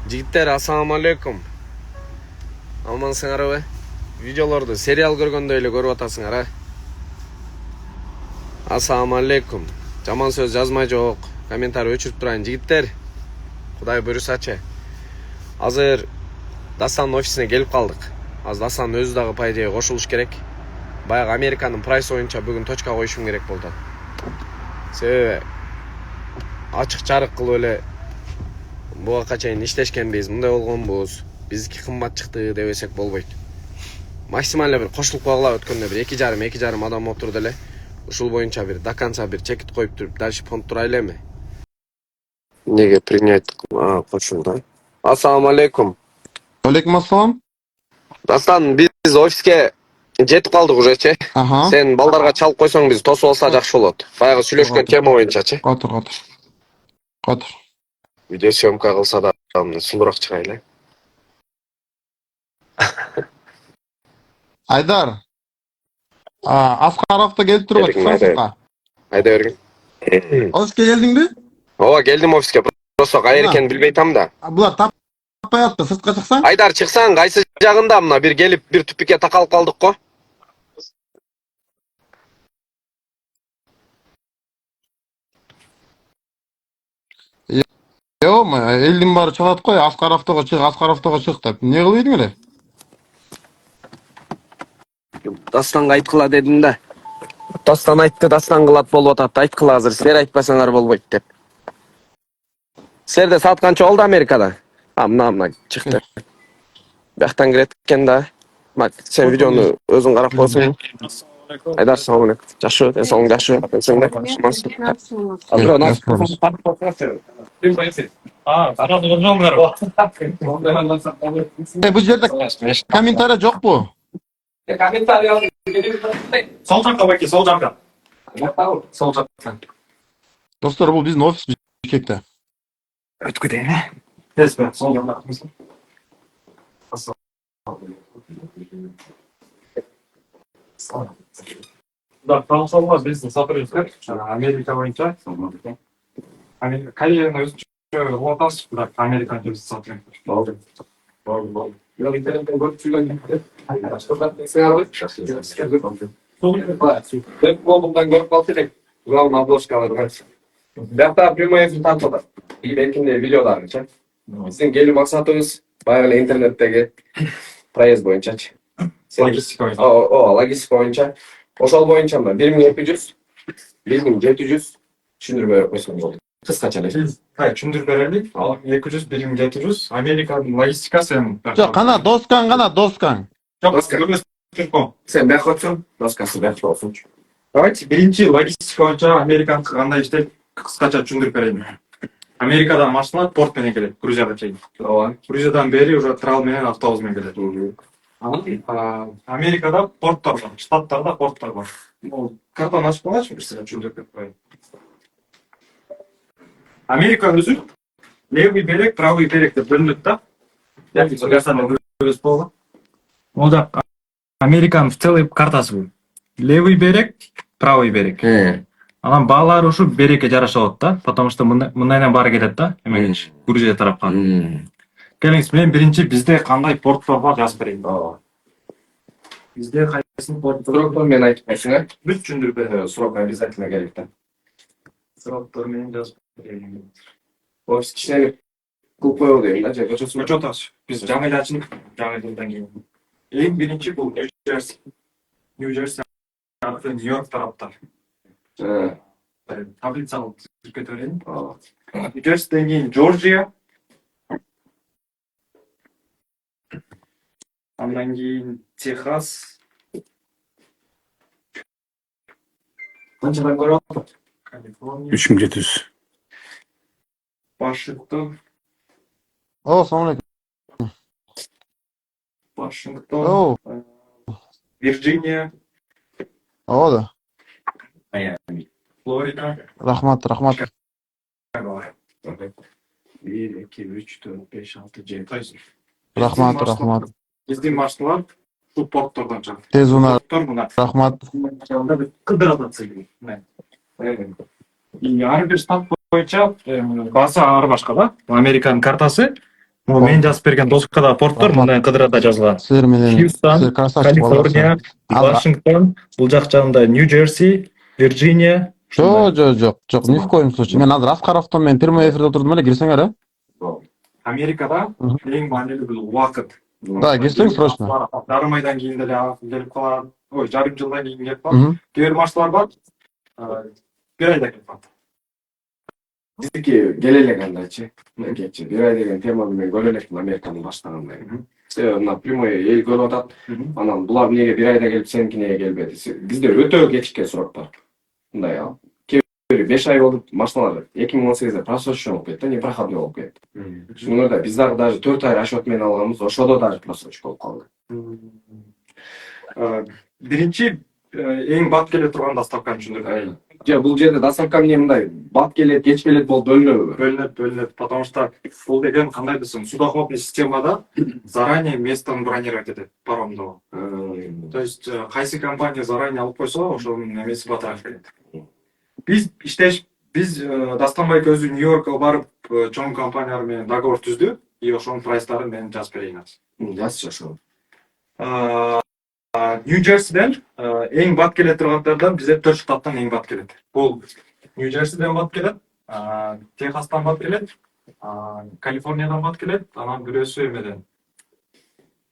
Жигиттер, ассаламу алейкум. Амансыңарбы? Видеолорду сериал көргөндөй эле көрүп атасыңар, а? Ассаламу алейкум. Жаман сөз жазмай жок. Комментарий өчүрүп турайын, жигиттер. Кудай буюрсачы. Азыр Дастанын офисине келип калдык. Азыр Дастанын өзү дагы по идее кошулуш керек. Баягы Американын прайс боюнча бүгүн точка коюшум керек болду. Себеби ачык жарык кылып эле буга чейин иштешкенбиз, мындай болгонбуз. Биздики кымбат чыкты дебесек болбойт. Максимально бир кошулуп койгула, өткөндө бир 2,5 адам отурду эле. Ушул боюнча бир до конца бир чекит коюп туруп, дальше понт турайлы эми. Неге принять кошулду? Ассаламу алейкум. Алейкум ассалам. Дастан, биз офиске жетип калдык ужечи. Сен балдарга чалып койсоң биз тосуп алса жакшы болот. Баягы сүйлөшкөн тема боюнчачы. Катыр. Видео съемка кылса да сулуураак чыгайлы. Айдар. Аскаровду келип туруп атсаңызга. Айда бергин. Офиске келдиңби? Ооба, келдим офиске. Просто кайер экенин билбей атам да. Булар таппай атты, сыртка чыксаң. Айдар, чыксаң, кайсы жагында мына бир келип бир түпүккө такалып калдык го. Элдин баары чалат кой, Аскаровдого чык деп. Не кылып эле? Дастанга айткыла дедим да. Дастан айтты, Дастан кылат болуп атат. Айткыла азыр, силер айтпасаңар болбойт деп. Силерде саат канча болду Америкада? Мына чыкты. Бияктан кирет экен да. Сен видеону өзүң карап койсуң. Айдар, салам алейкум. Жакшы, ден жакшы. Сен де жакшымысың? Бул жерде комментарий жокпу? Комментарий сол жакка баки, сол жакка. Сол жакка. Достор, бул биздин офис Бишкекте. Өткүдейин. Теспе, сол жакка. Да, таусалга биздин сапарыбыз Америка боюнча. Кореянын өзүнчө отасы, бирок Американы биз сатып. Болду. Yok internetten görüp şuradan ben kolumdan görüp kaldı Ulan abloşkaları var. Ben daha prima yazım tanıtmadım. Belki de videolar için. Sizin gelin maksatınız bayağı internetteki price boyunca. Lojistik boyunca. Lojistik boyunca. Oşal boyunca da 1700, 1700 düşündürme yapmışsınız oldu. Kıskaça ne? Hayır, çündür bereli. 200 birim getiriyoruz. Amerika'nın lojistikası hem. Жок, кана доскан. Sen ben koçum. Doskası ben olsun. Давайте birinci lojistik boyunca Amerika'nın kандай işte kıskaça çündür bereli. Amerika'dan машина порт менен келет, Грузияда чейин. Грузиядан бери уже трал менен автобус менен келет. Америкада порттар бар, штаттарда порттар бар. Картаны ачып алачы, бир сыйга чүндүрүп кетип коеюн. Америка өзү левый берег, правый берег деп бөлүнөт да. Ол жак Американын целый картасы бул. Левый берег, правый берег. Анан баалары ушу берекке жараша болот да, потому что мындайдан баары кетет да, эмегенчи Грузия тарапка. Келиңиз, мен биринчи бизде кандай порттор бар жазып берейин. Бизде кайсы порттор? Сроктор мен айтып койсуң, Бүт түшүндүрүп берем. Срок обязательно керек да. Сроктор менен жазып берейин. Офис кичине кылып коелу дейм да, же көчөсүн. Көчөтөбүз. Биз жаңы эле ачып, жаңы жылдан кийин. Эң биринчи бул Нью-Джерси. Нью-Джерси аркы Нью-Йорк тарапта. Таблицаны түзүп кетип берейин. Нью-Джерсиден кийин Жоржия. Андан кийин Техас. Канчадан көрүп атат? Калифорния. 3700. Вашингтон. Салам алейкум. Вашингтон. Вирджиния. Да. Майами. Флорида. Рахмат. 1, 2, 3, 4, 5, 6, 7. Рахмат. Биздин машиналар ушул порттордон чыгат. Тез унаа. Порттор мына. Рахмат. Кыдырат атсыгы. Ар бир штат боюнча база ар башка да. Американын картасы Могу мен жазып берген доскада порттор мындай кыдырата жазылган. Сіздер менен Хьюстон, сіздер красавчик Калифорния, боласыздар. Вашингтон, бул жак жанында Нью-Джерси, Вирджиния. Жок, ни в коем случае. Мен азыр Аскаровдон менен прямой эфирде отурдум эле, кирсеңер, Америкада эң маанилүү бул убакыт. Да, кирсең срочно. Жарым айдан кийин деле келип калат. Ой, жарым жылдан кийин келип калат. Кээ бир машиналар бар. Бир айда келип калат. Биздики келе элек андайчы. Мынакейчи бир ай деген тема менен көрө элекмин Американын баштагандай. Мына прямой эл көрүп атат. Анан булар эмнеге бир айда келип, сеники эмнеге келбеди? Бизде өтө кечиккен сурак бар. Мындай 5 ай болуп машиналар 2018-де просрочен болуп кетти, непроходной болуп кетти. Шуңарда биз дагы даже 4 ай расчет менен алганбыз, ошодо даже просрочка болуп калды. Биринчи эң бат келе турган доставканы түшүндүрдүм. Же бул жерде доставка эмне мындай бат келет, кеч келет болуп бөлүнөбү? Бөлүнөт, потому что бул деген кандай десем, судоходный системада заранее местон бронировать этет паромду. То есть кайсы компания заранее алып койсо, ошонун немеси батыраак келет. Биз Дастанбек өзү Нью-Йоркко барып, чоң компаниялар менен договор түздү, и ошонун прайстарын мен жазып берейин азыр. Жазчы ошо. Нью-Джерсиден эң бат келе тургандардан бизде 4 штаттан эң бат келет. Бул Нью-Джерсиден бат келет, Техастан бат келет, Калифорниядан бат келет, анан бирөөсү эмеден.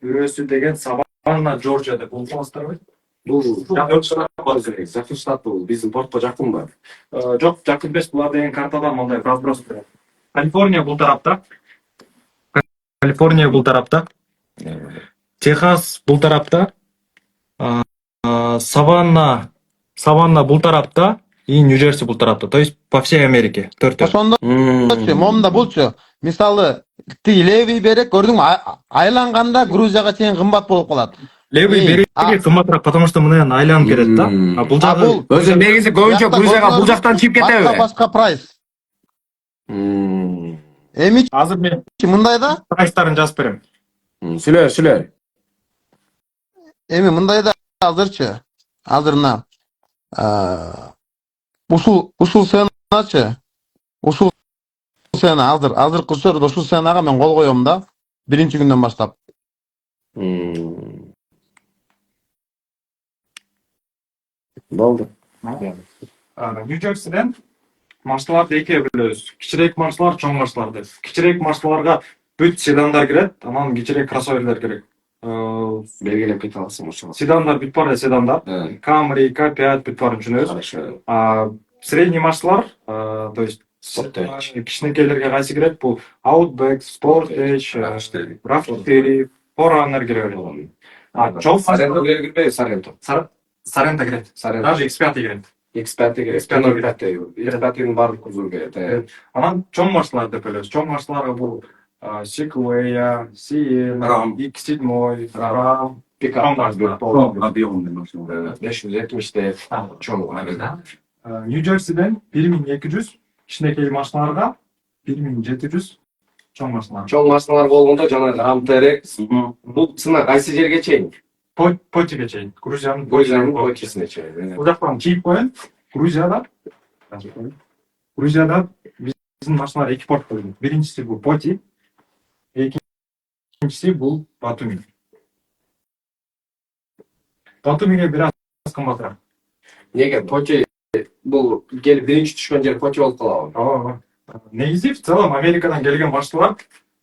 Бирөөсү деген Саванна, Джорджияда. Бул класстарбы? Бул жакын штат бул, биздин портко жакынбы? Жок, жакын эмес, булар деген картадан мындай разброс берет. Калифорния бул тарапта. Техас бул тарапта. Саванна бул тарапта и Нью-Джерси бул тарапта. То есть по всей Америке. 4. Ошондо момунда болчу. Мисалы, тиги левый берек көрдүңбү? Айланганда Грузияга чейин кымбат болуп калат. Левый береги кымбатыраак, потому что мындан айланып кетет да. Бул жагы өзү негизи көбүнчө Грузияга бул жактан чыгып кетеби? Башка прайс. Эми азыр мен мындайда? прайстарын жазып берем. Сүлөр. Эми мындайда азырчы. Азыр мына ушул сценачы. Ушул сцена азыркы учурда ушул сценага мен кол коем да. Биринчи күндөн баштап. Болду. Нью-Джерсиден машиналарды экиге бөлөбүз. Кичирээк машиналар, чоң машиналар деп. Кичирээк машиналарга бүт седандар кирет, анан кичирээк кроссоверлер керек. Белгилеп кете аласың ошого. Седандар бүт бар седандар. Camry, K5 бүт барын түшүнөбүз. Средний машиналар, то есть кичинекейлерге кайсы кирет? Бул Outback, Sportage, RAV4, Forerunner кире берет. Чоң Саренто кирбейби? Сарента кирет. Даже X5 кирет. X5 кирет. X5-ин баардык кузову кирет. Анан чоң машиналар деп бөлөбүз. Чоң машиналарга бул Sequoia, Sienna, X7, Ram, Пикап объемный машина. 570 чоң. Нью-Джерсиден 1200 кичинекей машиналарга 1700 чоң машиналар. Чоң машиналар болгондо жанагы Ram TRX бул цена кайсы жерге чейин? Потиге чейин. Грузиянын Потисине чейин. Бул жактан чийип коеюн. Грузияда биздин машиналар эки порт бөлүнөт. Биринчиси бул Поти, экинчиси бул Батуми. Батумиге бир аз кымбатыраак. Неге Поти бул келип биринчи түшкөн жер Поти болуп калабы? Негизи в целом Америкадан келген машиналар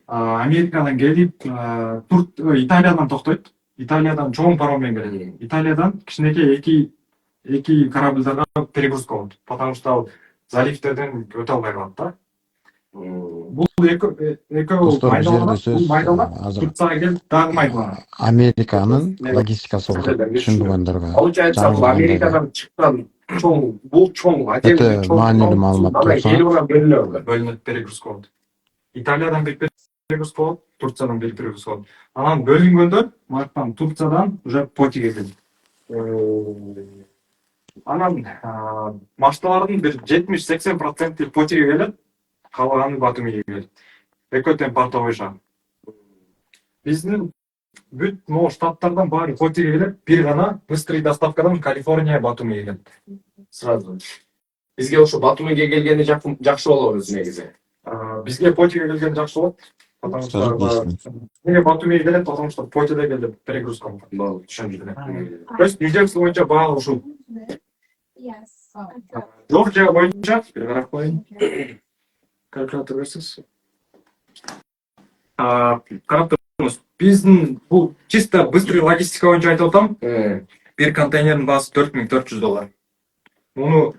Америкадан келип Италиядан токтойт. Италиядан чоң пароммен келет. Италиядан кичинекей эки корабльдарга перегрузка болот. Потому что ал заливтерден өтө албай калат да. Бул экөө майдаланат. Турцияга келип дагы майдаланат. Американын логистикасы болот. Түшүндүргөндөргө. Получается, Америкадан чыккан бул чоң, Өтө маанилүү маалымат болсо. Бөлүнөт, перегрузка болот. Италиядан бир перегрузка болот, Турциядан бир перегрузка болот. Анан бөлүнгөндөр мартан Турциядан уже Потиге келет. Анан машиналардын бир 70-80% Потиге келет, калганы Батумиге келет. Экөө тең портовой шаг. Биздин бүт могу штаттардан баары Потиге келет, бир гана быстрый доставкадан Калифорния Батумиге келет. Сразу. Бизге ошо Батумиге келгени жакшы болобу негизи. Бизге Потиге келген жакшы болот. Потому Скажи, что если. неге Батумге келет, потому что почтада келди перегрузка болот. Болот. Түшүндүр. То есть Нью-Джерси боюнча баалы ушул. Джорджия боюнча бир карап коеюн. Калькулятор берсиз. Карап турыңыз. Биздин бул чисто быстрый логистика боюнча айтып атам. Бир контейнердин баасы $4400. Муну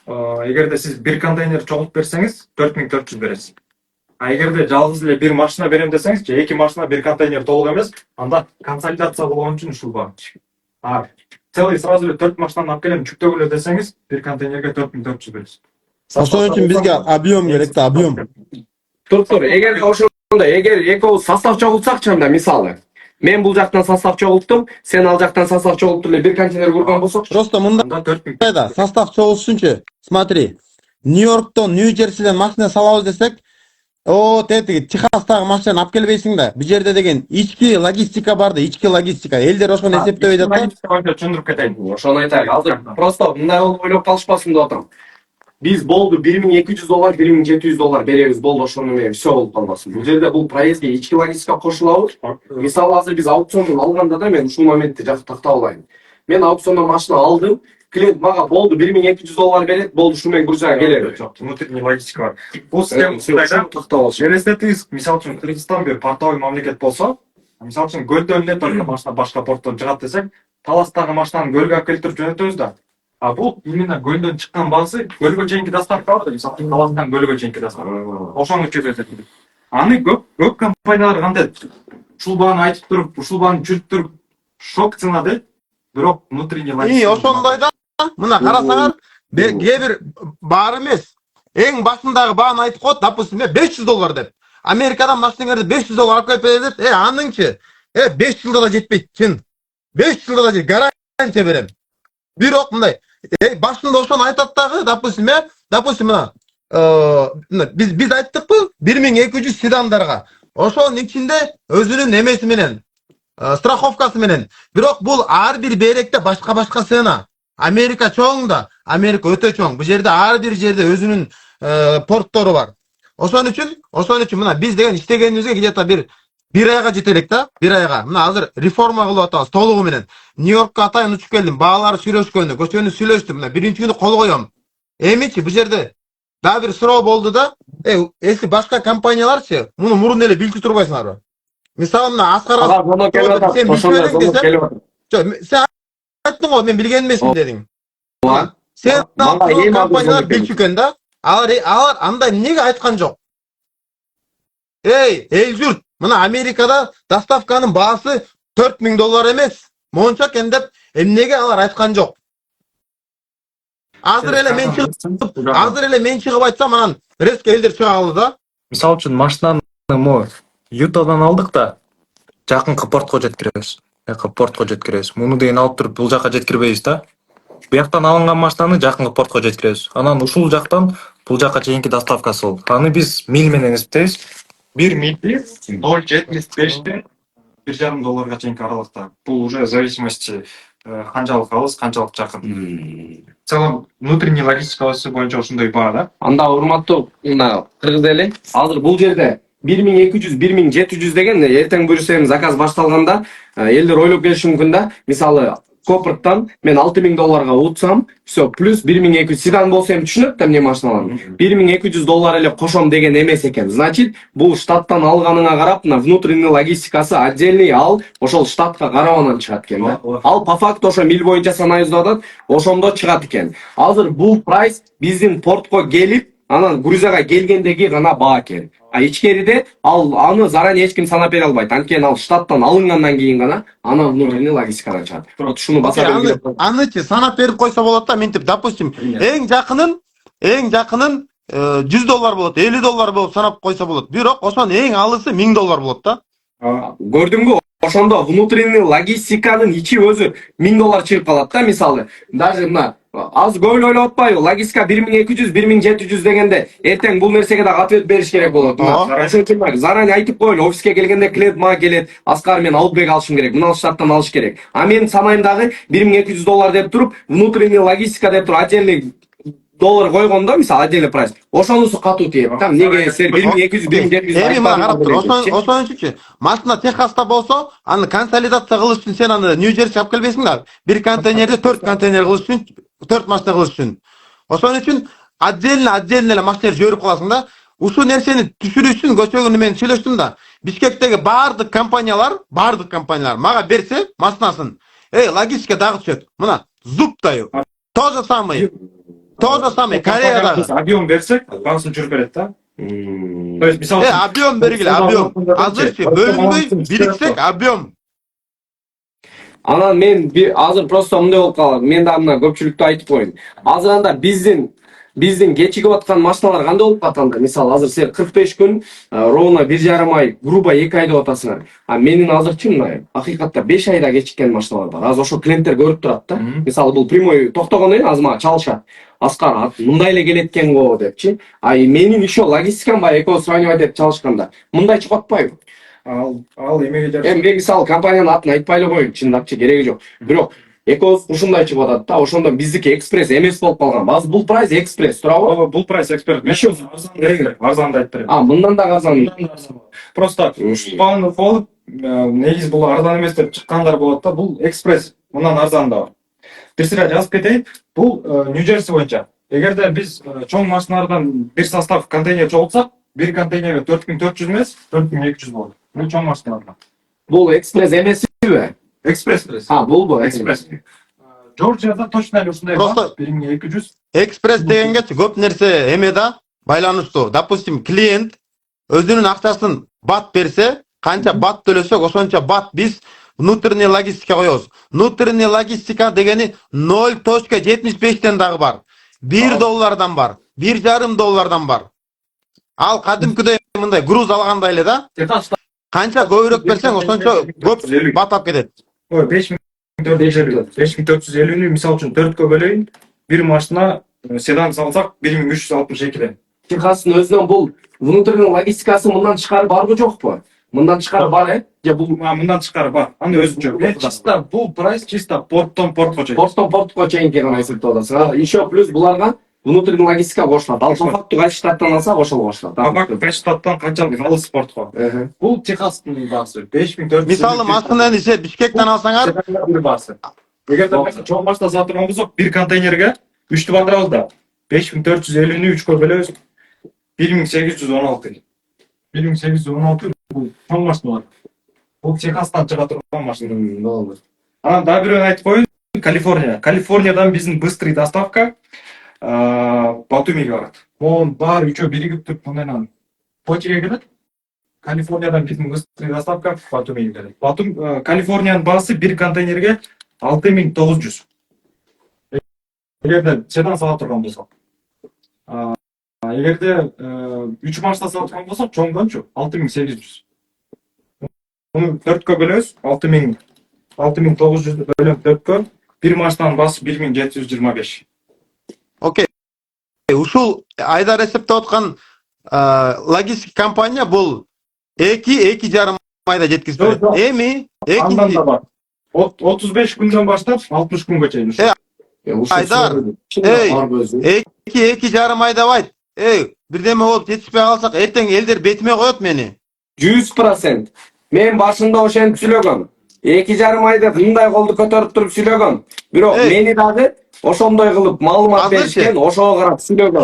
эгерде сиз бир контейнер чогултуп берсеңиз, 4400 бересиз. А эгерде жалгыз эле бир машина берем десеңиз, же эки машина бир контейнер толук эмес, анда консолидация болгон үчүн ушул бар. Целый сразу эле 4 машинаны алып келем, жүктөгүлө десеңиз, бир контейнерге 4400 бересиз. Ошон үчүн бизге объем керек да, объем. Тур. Эгер ошондо, эгер экөөбүз состав чогултсакчы анда мисалы. Мен бул жактан состав чогулттум, сен ал жактан состав чогултуп эле бир контейнер курган болсок, Просто мында Анда 4000. да состав чогултушунчу. Смотри. Нью-Йорктон, Нью-Джерсиден машина салабыз десек, тетиги Техастагы машинаны алып келбейсиң да. Бул жерде деген ички логистика бар да, ички логистика. Элдер ошону эсептебей жатат да. Түшүндүрүп кетейин. ошону айтайык. Азыр просто мындай болуп ойлоп калышпасын деп атам. Биз болду $1200, $1700 беребиз, болду ошону менен все болуп калбасын. Бул жерде бул проездге ички логистика кошулабы? Мисалы азыр биз аукциондон алганда да мен ушул моментти тактап алайын. Мен аукциондон машина алдым, клиент мага болду $1200 берет, болду ушу менен Грузияга келеби. Внутренний логистика бар. Бул система мындайда тактап алыш. Елестетиңиз, мисалы үчүн Кыргызстан бир портовый мамлекет болсо, мисалы үчүн Көлдөн эле только машина башка порттон чыгат десек, Таластагы машинаны Көлгө алып келтирип жөнөтөбүз да. А бул именно Көлдөн чыккан баасы Көлгө чейинки доставка бар да, мисалы үчүн Таластан Көлгө чейинки доставка. Ошону чөбөтөт. Аны көп компаниялар кантет ушул бааны айтып туруп, ушул бааны жүрүп туруп шок цена дейт. Бирок внутренний логистика. Ошондой да. Мына карасаңар, кээ бир бар эмес. Эң башындагы бааны айтып коет, допустим, $500 деп. Америкадан машинаңарды $500 алып келип берет. Аныңчы, 5 жылда да жетпейт, чын. 5 жылда да гарантия берем. Бирок мындай, башында ошону айтат дагы, допустим, мына биз айттыкпы 1200 седандарга. Ошонун ичинде өзүнүн эмеси менен, страховкасы менен. Бирок бул ар бир беректе башка цена. Америка чоң да, Америка өтө чоң. Бул жерде ар бир жерде өзүнүн порттору бар. Ошон үчүн мына биз деген иштегенибизге где-то бир айга жетелек да, бир айга. Мына азыр реформа кылып атабыз толугу менен. Нью-Йоркко атайын учуп келдим, баалары сүйлөшкөнү, көчөнү сүйлөштүм. Мына биринчи күнү кол коем. Эмичи бул жерде дагы бир суроо болду да, эски башка компанияларчы, муну мурун эле билчү турбайсыңарбы? Мисалы мына Аскарга сен айттың го, мен билген эмесмин дедиң. Сен компаниялар билчү экен да. Алар андай эмнеге айткан жок? Эл журт, мына Америкада доставканын баасы $4000 эмес. Монча экен деп эмнеге алар айткан жок? Азыр эле мен чыгып айтсам, анан резко элдер чыга калды да. Мисалы үчүн машинаны мы Ютадан алдык да, жакынкы портко жеткиребиз. Портко жеткиребиз. Муну деген алып туруп бул жака жеткирбейбиз да. Буяктан алынган машинаны жакынкы портко жеткиребиз. Анан ушул жактан бул жака чейинки доставкасы болот. Аны биз миль менен эсептейбиз. 1 миль 0,75 $1,5 чейинки аралыкта. Бул уже в зависимости канчалык алыс, канчалык жакын. В целом внутренний логистика боюнча ушундай баа да. Анда урматтуу мына кыргыз эли, азыр бул жерде 1200, 1700 деген эртең буюрса заказ башталганда элдер ойлоп келиши мүмкүн да. Мисалы Копырттан мен $6000 утсам, все плюс 1200 седан болсо эми түшүнөт да эмне машиналарын. $1200 эле кошом деген эмес экен. Значит, бул штаттан алганыңа карап, мына внутренний логистикасы отдельный ал ошол штатка карабанан чыгат экен да. Ал по факту ошо миль боюнча санайбыз деп атат, ошондо чыгат экен. Азыр бул прайс биздин портко келип, анан Грузияга келгендеги гана баа экен. А ичкериде аны заранее эч ким санап бере албайт. Анткени ал штаттан алынгандан кийин гана аны внутренний логистикадан чыгат. Вот ушуну баса белгилеп. Анычы санап берип койсо болот да, мынтип, допустим, эң жакынын $100 болот, $50 болуп санап койсо болот. Бирок ошонун эң алысы $1000 болот да. Көрдүңбү? Ошондо внутренний логистиканын ичи өзү $1000 чыгып калат да, мисалы. Даже мына аз көп ойлоп атпайбы? Логистика 1200, 1700 дегенде эртең бул нерсеге да ответ бериш керек болот. Ошон үчүн заранее айтып коелу, офиске келгенде клиент мага келет, Аскар мен Аутбек алышым керек, мына штаттан алыш керек. А мен санайм дагы $1200 деп туруп, внутренний логистика деп туруп отдельный доллар койгондо мисалы отдельный прайс. Ошонусу катуу тиет. Там неге силер 1200 1700 Эми мына карап тур. Ошон үчүнчү машина Техаста болсо, аны консолидация кылыш үчүн сен аны Нью-Джерси алып келбейсиң да. Бир контейнерде 4 контейнер кылыш үчүн, 4 машина кылыш үчүн. Ошон үчүн отдельно эле машина жиберип каласың да. Ушул нерсени түшүрүү үчүн көчөгүнү мен сүйлөштүм да. Бишкектеги баардык компаниялар мага берсе машинасын, логистика дагы түшөт. Мына зуб даю. То же самое. Кореядагы. Объем берсек, багысын жүрүп берет да. То есть мисалы Объем бергиле, объем. Азырчы бөлүнбөй бириксек объем. Анан мен азыр просто мындай болуп калат. Мен да мына көпчүлүктү айтып коеюн. Азыр анда биздин кечигип аткан машиналар кандай болуп калганда, мисалы азыр сен 45 күн ровно 1,5 ай, грубо 2 ай деп атасыңар. А менин азырчы мына акыйкатта 5 айда кечиккен машиналар бар. Азыр ошо клиенттер көрүп турат да. Мисалы бул прямой токтогондон кийин азыр мага чалышат. Аскар мындай эле келет экен го депчи. Менин еще логистикам бар, экөө сравнивать этип чалышканда. Мындай чыгып атпайбы? ал эмеге жараша. Мен мисалы компаниянын атын айтпай эле коеюн, чындапчы кереги жок. Бирок экөөбүз ушундай чыгып атат да, ошондон биздики экспресс эмес болуп калган. Базы бул прайс экспресс туурабы? Бул прайс экспресс. Еще арзанды айтып берем. Мындан да арзан. Просто ушпан болуп, негизи бул арзан эмес деп чыккандар болот да. Бул экспресс. Мындан арзан да бар. Бирсире жазып кетейин. Бул Нью-Джерси боюнча. Эгерде биз чоң машиналардан бир состав контейнер чогултсак, бир контейнерге 4400 эмес, 4200 болот. Бул чоң машиналардан. Бул экспресс эмеспи? Экспресс. Бул экспресс. Жоржияда точно эле ушундай бар. 1200. Экспресс дегенге көп нерсе эме да байланыштуу. Допустим, клиент өзүнүн акчасын бат берсе, канча бат төлөсөк, ошончо бат биз внутренняя логистика коебуз. Внутренняя логистика дегени 0.75тен дагы бар. $1 бар. $1,5 бар. Ал кадимкидей мындай груз алгандай эле да. Канча көбүрөөк берсең, ошончо көп бат алып кетет. 5450 мисалы үчүн 4кө бөлөйүн. Бир машина седан салсак 1362ден. Техастын өзүнөн бул внутренний логистикасы мындан тышкары барбы жокпу? Мындан тышкары бар, же бул мындан тышкары бар. Аны өзүнчө. Чисто бул прайс чисто порттон портко чейин. Порттон портко чейин гана эсептеп атасың. Еще плюс буларга внутренний логистика кошулат. Ал фактты кайсы штаттан алса ошол кошулат. Кайсы штаттан канчалык алыс портко. Бул Техастын баасы 5400. Мисалы машинаны сен Бишкектен алсаңар, баасы. Эгерде чоң машина сатып турган болсок, бир контейнерге 3 батырабыз да 5450-нү 3кө бөлөбүз. 1816. 1816 бул чоң машиналар. Бул Техастан чыга турган машина. Болду. Анан дагы бирөөнү айтып коеюн, Калифорния. Калифорниядан биздин быстрый доставка Батумиге барат. Монун баары үчөө биригип туруп мындан почеге келет. Калифорниядан биздин быстрый доставка Батумиге келет. Калифорниянын баасы бир контейнерге 6900. Эгерде седан сала турган болсок. Эгерде 3 машина сала турган болсок, чоңдончу 6800. Муну 4кө бөлөбүз, 6900 бөлөп 4кө, бир машинанын баасы 1725. окей. Ушул айдар эсептеп аткан логистика компания бул 2-2,5 айда жеткизип берет. Эми Андан да бар. 35 күндөн баштап 60 күнгө чейин. Айдар, 2-2,5 айда байт. Бирдеме болуп жетишпей калсак, эртең элдер бетиме коет мени. 100%. Мен башында ошентип сүйлөгөм. 2,5 айда мындай колду көтөрүп туруп сүйлөгөм. Бирок мени дагы ошондой кылып маалымат беришкен, ошого карап сүйлөгөм.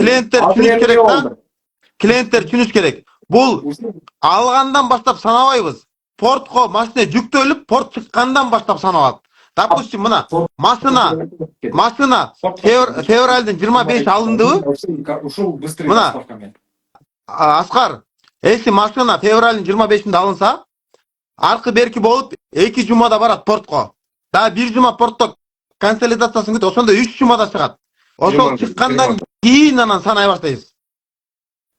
Клиенттер түшүнүш керек. Бул алгандан баштап санабайбыз. Портко машина жүктөлүп, порт чыккандан баштап саналат. Допустим, мына машина февралдын 25 алындыбы? Ушул быстрый Мына, доставка менен. Аскар, если машина февралдын 25-inde алынса, аркы берки болуп 2 жумада барат портко. Да 1 жума портто консолидациясын күтүп, ошондо 3 жумада чыгат. Ошол чыккандан кийин анан санай баштайбыз.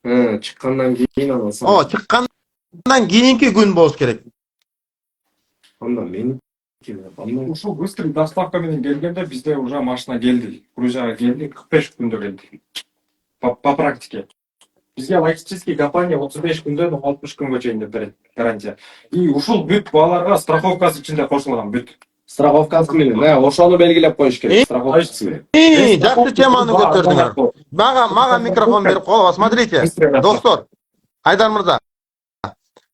Чыккандан кийин анан санай. Чыккандан кийинки күн болуш керек. Анда мен Ушул быстрый доставка менен келгенде бизде уже машина келди. Грузияга келди, 45 күндө келди. По практике. Бизге логистический компания 35 күндөн 60 күнгө чейин деп берет гарантия. И ушул бүт бааларга страховкасы ичинде кошулган бүт. Страховкасы менен, ошону белгилеп коюш керек. Страховкасы менен. Жакшы теманы көтөрдүңөр. Мага микрофон берип коелу. Смотрите, достор, Айдар мырза.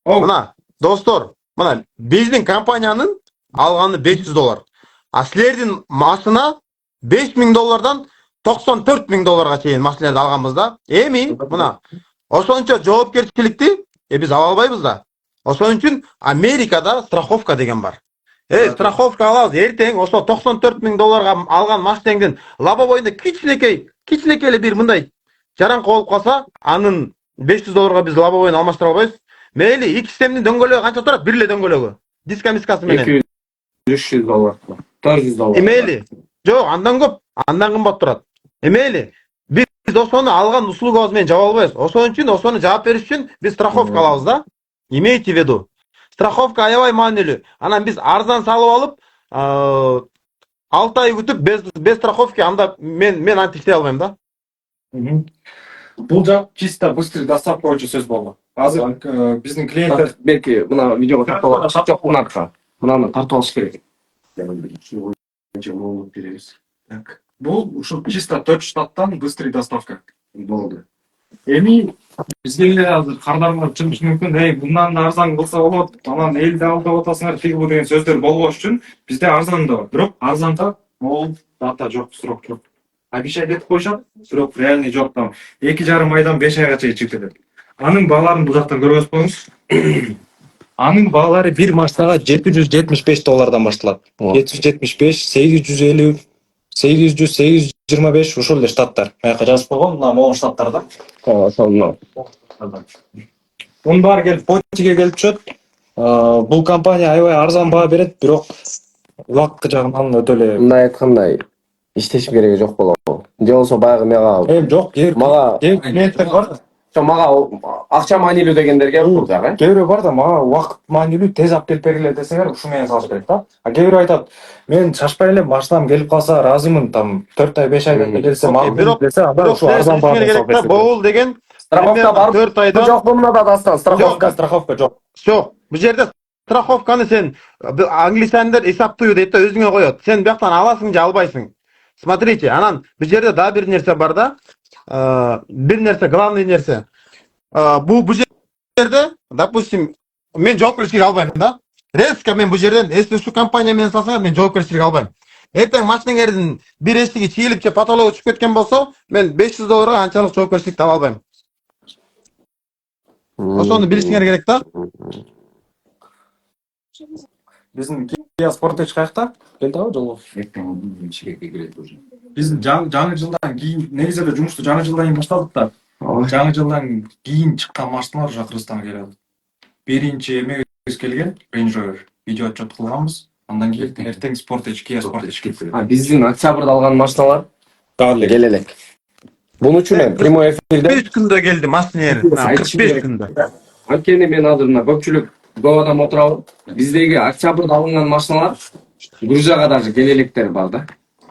Мына, достор, мына биздин компаниянын алганы $500. А силердин машина $5000 $94,000 чейин машиналарды алганбыз да. Эми мына ошончо жоопкерчиликти биз ала албайбыз да. Ошон үчүн Америкада страховка деген бар. Страховка алабыз. Эртең ошо $94,000 алган машинеңдин лобовойунда кичинекей эле бир мындай жараңкы болуп калса, анын $500 биз лобовойун алмаштыра албайбыз. Мейли, iki системдин дөңгөлөгү канча турат? Бир эле дөңгөлөгү. Диска-мискасы менен. $200, $400. Мейли. Жок, андан көп, андан кымбат турат. Мейли. Биз ошону алган услугабыз менен жаба албайбыз. Ошон үчүн ошону жаап бериш үчүн биз страховка алабыз да. Имейте в виду. Страховка аябай маанилүү. Анан биз арзан салып алып, 6 ай күтүп без страховки анда мен антип иштей албайм да. Бул жак чисто быстрый доставка боюнча сөз болду. Азыр биздин клиенттер Белки мына видеого тартып алып, жок мынакы. Мынаны тартып алыш керек. Так. Бул ушул чисто 4 штаттан быстрый доставка болду. Эми бизге эле азыр кардарыңар чыгышы мүмкүн. Мындан да арзан кылса болот, анан элди алдап атасыңар тиги бу деген сөздөр болбош үчүн бизде арзан да бар. Бирок арзанга могул дата жок, срок жок. Обещать этип коюшат, бирок реальный жок. Там 2,5 айдан 5 айга чейин чыгып кетет. Анын бааларын бул жактан көрүп коюңуз. Анын баалары бир машинага $775 башталат. 775, 850, 800, 825 ушул эле штаттар. Маяка жазып койгон, мына могул штаттарда. Ошону. Мунун баары келип Потиге келип түшөт. Бул компания аябай арзан баа берет, бирок убакыт жагынан өтө эле. Мындай айткандай иштеш кереги жок болобу. Же болсо баягы мага Жок, мага клиенттер бар. мага акча маанилүү дегендерге укур дагы. Кээ бирөө бар да, мага убакыт маанилүү, тез алып келип бергиле десеңер, ушу менен салыш керек да. А кээ бирөө айтат, мен шашпай эле машинам келип калса разымын, там 4 ай 5 айда келсе, мага десе, анда ушу арзан баа салып берсе. Бул деген Страховка бар. 4 айда. Жок, бунда да дастан Страховка жок. Жок. Бул жерде страховканы сен англичандар эсаптуу дейт да, өзүңө коет. Сен бияктан аласың же албайсың. Смотрите, анан бул жерде да бир нерсе бар да. Бир нерсе, главный нерсе. Бул жерде, допустим, мен жоопкерчилик албайм да. Резко мен бул жерден ушу компания менен салсаңар, мен жоопкерчилик албайм. Эртең машинеңердин бир эшиги чийилип же потологу түшүп кеткен болсо, мен $500 анчалык жоопкерчилик таба албайм. Ошону билишиңер керек да. Биздин Kia Sportage каякта? Келдиби жолго? Биз жаңы жылдан кийин негизи эле жумушту жаңы жылдан кийин баштадык да. Жаңы жылдан кийин чыккан машиналар уже Кыргызстанга келет. Биринчи эмебиз келген Range Rover. Видео отчет кылганбыз. Андан кийин эртең Sportage, Kia Sportage келди. Биздин октябрда алган машиналар келе элек. Бунун үчүн мен прямой эфирде 45 күндө келди машинер. 45 күндө. Анткени мен азыр мына көпчүлүк көп адам отурабы. Биздеги октябрда алынган машиналар Грузияга даже келе электер бар да.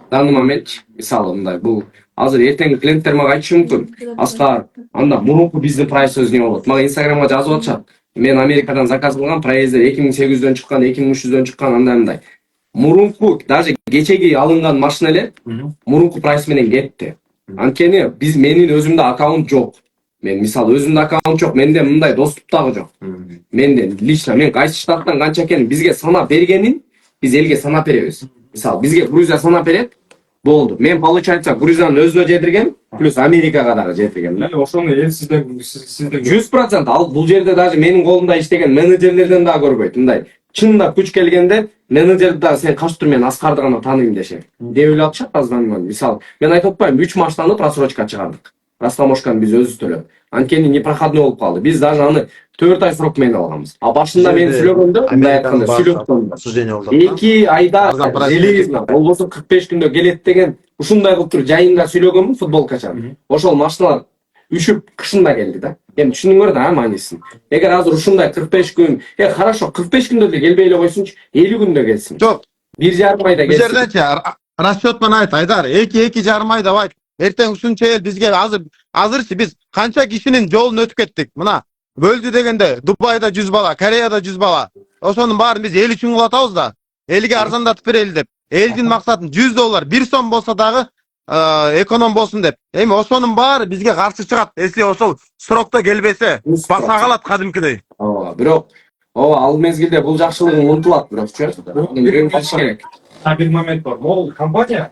Данный момент мисалы мындай бул азыр эртең клиенттер мага айтышы мүмкүн. Аскар, анда мурунку биздин прайс өзү эмне болот? Мага Инстаграмга жазып атышат. Мен Америкадан заказ кылган прайстер 2800дөн чыккан, 2300дөн чыккан андай. Мурунку даже кечеги алынган машина эле мурунку прайс менен кетти. Анткени менин өзүмдө аккаунт жок. Мен мисалы өзүмдө аккаунт жок, менде мындай доступ дагы жок. Менде лично мен кайсы штаттан канча экенин бизге санап бергенин биз элге санап беребиз. Мисалы бизге Грузия санап берет, болду. Мен получается Грузиянын өзүнө жетиргем, плюс Америкага дагы жетиргем да. Ошону эл сизден 100% ал бул жерде даже менин колумда иштеген менеджерлерден дагы көрбөйт. Мындай чындап күч келгенде менеджерди дагы сен качып тур, мен Аскарды гана тааныйм дешем. Деп эле атышат аздан. Мисалы мен айтып атпаймынбы, 3 машинаны просрочка чыгардык. Растаможканы биз өзүбүз төлөп. Анткени непроходной болуп калды. Биз даже аны 4 ай срок менен алганбыз. А башында мен сүйлөгөндө, мындай айтканда сүйлөктөм. 2 айда железно, болбосо 45 күндө келет деген ушундай кылып тур жайында сүйлөгөнмүн футболкачан. Ошол машиналар үшүп кышында келди да. Эми түшүнүңөр да маанисин. Эгер азыр ушундай 45 күн, хорошо 45 күндө деле келбей эле койсунчу, 50 күндө келсин. Жок. 1,5 айда Бул келсин. жерденчи расчет менен айт, Айдар. 2,5 айда байт. Эртең ушунча эл бизге азырчы биз канча кишинин жолун өтүп кеттик. Мына бөлдү дегенде Дубайда 100 бала, Кореяда 100 бала. Ошонун баарын биз эл үчүн кылып атабыз да. Элге арзандатып берели деп. Элдин максатын $100, 1 сом болсо дагы эконом болсун деп. Эми ошонун баары бизге каршы чыгат. Если ошол срокто келбесе, баса калат кадимкидей. Ооба, бирок ал мезгилде бул жакшылыгың унутулат бирокчу. Келиш керек. Бир момент бар. Могул компания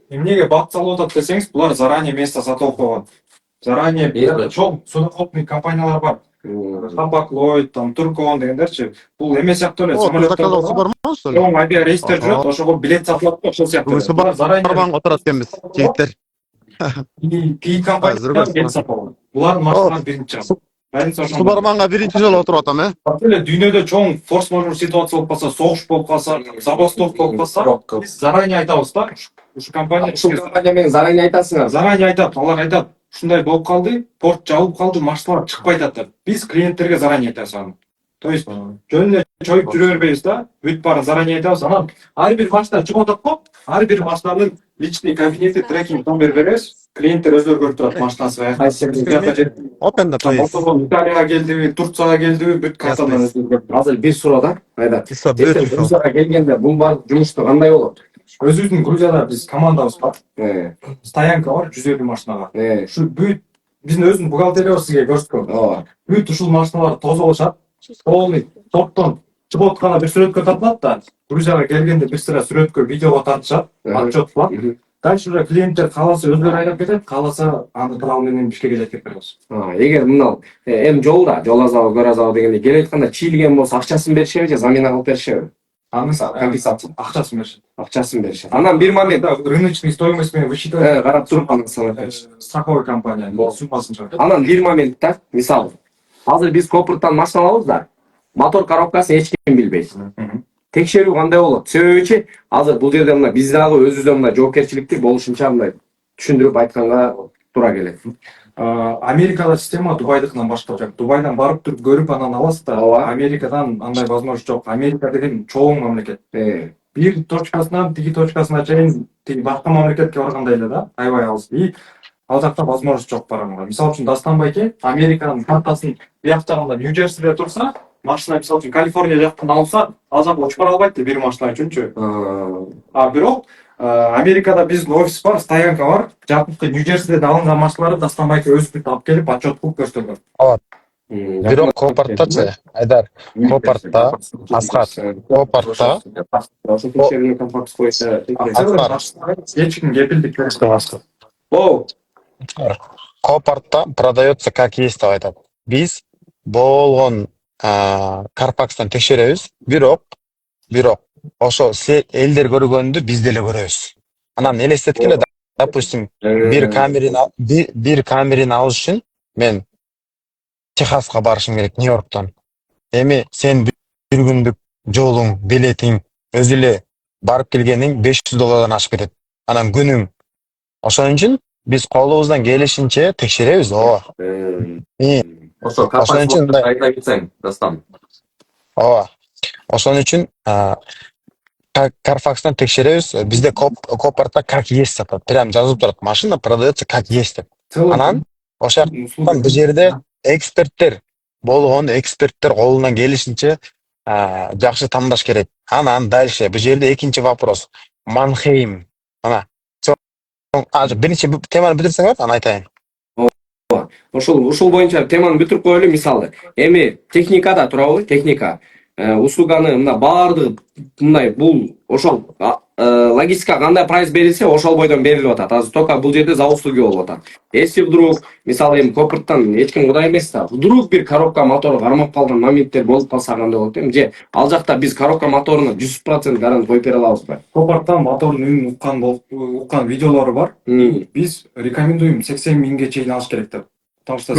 эмнеге бат салып атат десеңиз, булар заранее место сатып койгон. Заранее чоң судоходный компаниялар бар. Хапаклойд, там Туркон дегендерчи. Бул эме сыяктуу эле Заказал Субарман, что ли? чоң авиарейстер жүрөт, ошого билет сатылат да, ошол сыяктуу. Субарманга отурат экенбиз, жигиттер. Кийин компания билет сатып алган. Булардын машиналары биринчи чыгат. Субарманга биринчи жолу отуруп атам, Эле дүйнөдө чоң форс-мажор ситуация болуп калса, согуш болуп калса, забастовка болуп калса, биз заранее айтабыз да. Ушу компания менен заранее айтасыңар. заранее айтат, алар айтат, ушундай болуп калды, порт жабылып калды, машиналар чыкпай атат деп. Биз клиенттерге заранее айтабыз аны. То есть жөн эле чоюп жүрө бербейбиз да. Бүт баарын заранее айтабыз. Анан ар бир машина чыгып атат го, ар бир машинанын личный кабинети трекинг номер беребиз. Клиенттер өздөрү көрүп турат машинасы кайсы Open да, то есть. Италияга келдиби, Турцияга келдиби, бүт кайтадан өздөрү көрүп турат. Азыр бир суроо да. Айдат. Бир суроо. Грузияга келгенде бул бар жумушту кандай болот? Өзүбүздүн Грузияда биз командабыз бар. Стоянка бар 150 машинага. Ушу бүт биздин өзүнүн бухгалтериябыз сизге көрсөткөн. Ооба. Бүт ушул машиналар тозолушат. Полный топтон чыгып атканда бир сүрөткө тартылат да. Грузияга келгенде бир сыра сүрөткө, видеого тартышат. Отчет бар. Дальше уже клиенттер кааласа өздөрү айдап кетет, кааласа аны туурал менен Бишкекке жеткирип беребиз. Эгер мынау эми жолда, жол азабы, көр азабы дегенде келип атканда чийилген болсо акчасын беришеби же замена кылып беришеби? Компенсация. Акчасын беришет. Акчасын беришет. Анан бир момент Рыночный стоимость менен высчитывать. карап туруп анан санайт. Страховой компания суммасын чыгат. Анан бир моментте, мисалы, азыр биз Копрттан машина алабыз да, мотор коробкасын эч ким билбейт. Текшерүү кандай болот? Себебичи азыр бул жерде мына биз дагы өзүбүздө мына жоопкерчиликти болушунча мындай түшүндүрүп айтканга туура келет. Америкада система Дубайдыкынан башкача. Дубайдан барып туруп көрүп анан аласыз да. Америкадан андай возможность жок. Америка деген чоң мамлекет. Бир точкасынан тиги точкасына чейин тиги башка мамлекетке баргандай эле да, аябай алыс. И ал жакта возможность жок барганга. Мисалы үчүн Дастан байке Американын картасын бияк жагында Нью-Джерсиде турса, машина мисалы үчүн Калифорния жактан алса, ал жака учуп бара албайт бир машина үчүнчү. Бирок Америкада биздин офис бар, стоянка бар. Жакынкы Нью-Джерсиде алынган машиналарды Дастан байке өзү бүт алып келип отчет кылып көрсөтөт. Бирок Копарттачы, Айдар, Копартта, Аскар, Копартта. Ошо текшерүүнү компакт койсо, Эч ким кепилдик беришти. Копартта продается как есть деп айтат. Биз болгон Карпакстан текшеребиз, бирок ошо элдер көргөндү биз деле көрөбүз. Анан элестеткиле, допустим, бир камерин алыш үчүн мен Техаска барышым керек, Нью-Йорктон. Эми сен бир күндүк жолуң, билетиң, өзү эле барып келгениң $500 ашып кетет. Анан күнүң. Ошон үчүн биз колубуздан келишинче текшеребиз, ооба. Ошо компания айта кетсең, Дастан. Ооба. Ошон үчүн Карфакстан текшеребиз. Бизде Копартта как есть сатат. Прям жазып турат, машина продается как есть деп. Анан ошол жактан бул жерде эксперттер колунан келишинче жакшы тандаш керек. Анан дальше бул жерде экинчи вопрос. Манхейм. Ана. Биринчи теманы бүтүрсөңөр, анан айтайын. Ушул боюнча теманы бүтүрүп коелу. Мисалы, эми техникада турабы, техника. Услуганы мына баардыгы мындай бул ошол логистика кандай прайс берилсе, ошол бойдон берилип атат. Азыр только бул жерде за услуги болуп атат. Если вдруг, мисалы, эми Копрттан эч ким кудай эмес да, вдруг бир коробка мотору кармап калган моменттер болуп калса кандай болот эми? Же ал жакта биз коробка моторуна 100% гарант коюп бере алабызбы? Копарттан мотордун үнүн уккан видеолору бар. Биз рекомендуем 80 миңге чейин алыш керек деп. Потому что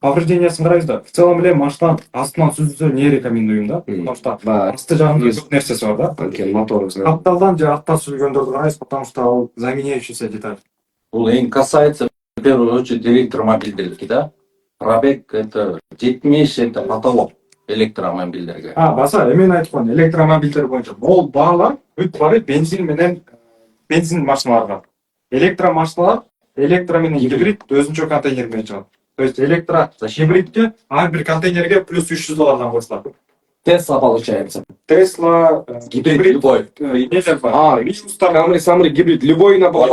повреждениясын карайбыз да. В целом эле машина астынан сүзүлсө не рекомендуем да. Потому что асты жагында көп нерсеси бар да. Анткени мотор Капталдан же артта сүзүлгөндөрдү карайбыз, потому что ал заменяющийся деталь. Бул эң касается в первую очередь электромобильдерки, да. Пробег это 70, это потолок электромобильдерге. Баса, эмен айтып коеюн, электромобильдер боюнча бул баалар бүт баары бензин машиналарга. Электромашиналар электро менен гибрид өзүнчө контейнер менен чыгат. То есть электро гибридке ар бир контейнерге плюс $300 койсулат. Tesla получается. Тесла, Гибрид любой. нелер бар. Минустар самый гибрид. Любой набор.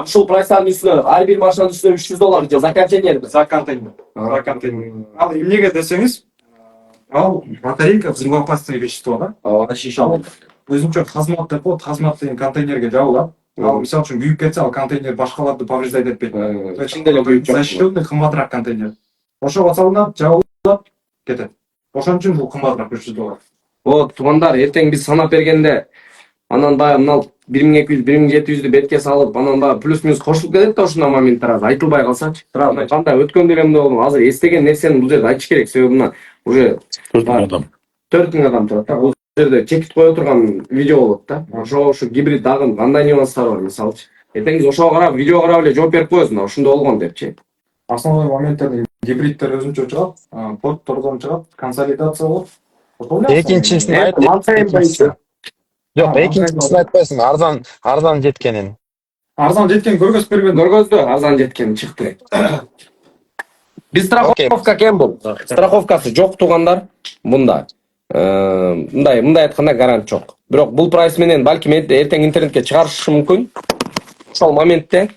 Ушул прайстардын үстүнө, ар бир машинанын үстүнө $300 же за контейнер. За контейнер. За контейнер. Ал эмнеге десеңиз, ал батарейка взрывоопасное вещество да. Защищал. Өзүнчө казмат деп коет, казмат деген контейнерге жабылат. Ал мисалы үчүн күйүп кетсе, ал контейнер башкаларды повреждать этпейт. Ичинде эле күйүп жок. Защищенный кымбатыраак контейнер. Ошого салынат, жабылат, кетет. Ошон үчүн бул кымбатыраак $300. Вот тумандар эртең биз санап бергенде анан баягы мына 1200 1700'дү бетке салып, анан баягы плюс-минус кошулуп кетет да ушундай моменттер азыр айтылбай калсачы. Кандай өткөн деле эмне болду? Азыр эстеген нерсени бул жерде айтыш керек, себеби мына уже 4000 адам турат да. Бул жерде чекит кое турган видео болот да. Ошого ушу гибрид дагы кандай нюанстары бар мисалчы. Эртең биз ошого карап, видео карап эле жооп берип коебуз, мына ушундай болгон депчи. Основной моменттер гибридтер өзүнчө чыгат, подтордон чыгат, консолидация болот. Экинчисин айт. Жок, экинчисин айтпайсың, арзан жеткенин. Арзан жеткен көргөзүп берген. Көргөздү, арзан жеткен чыкты. Биз страховка кем бул? Страховкасы жок туугандар мында. Мындай айтканда гарант жок. Бирок бул прайс менен балким эртең интернетке чыгарышы мүмкүн. Ошол моментте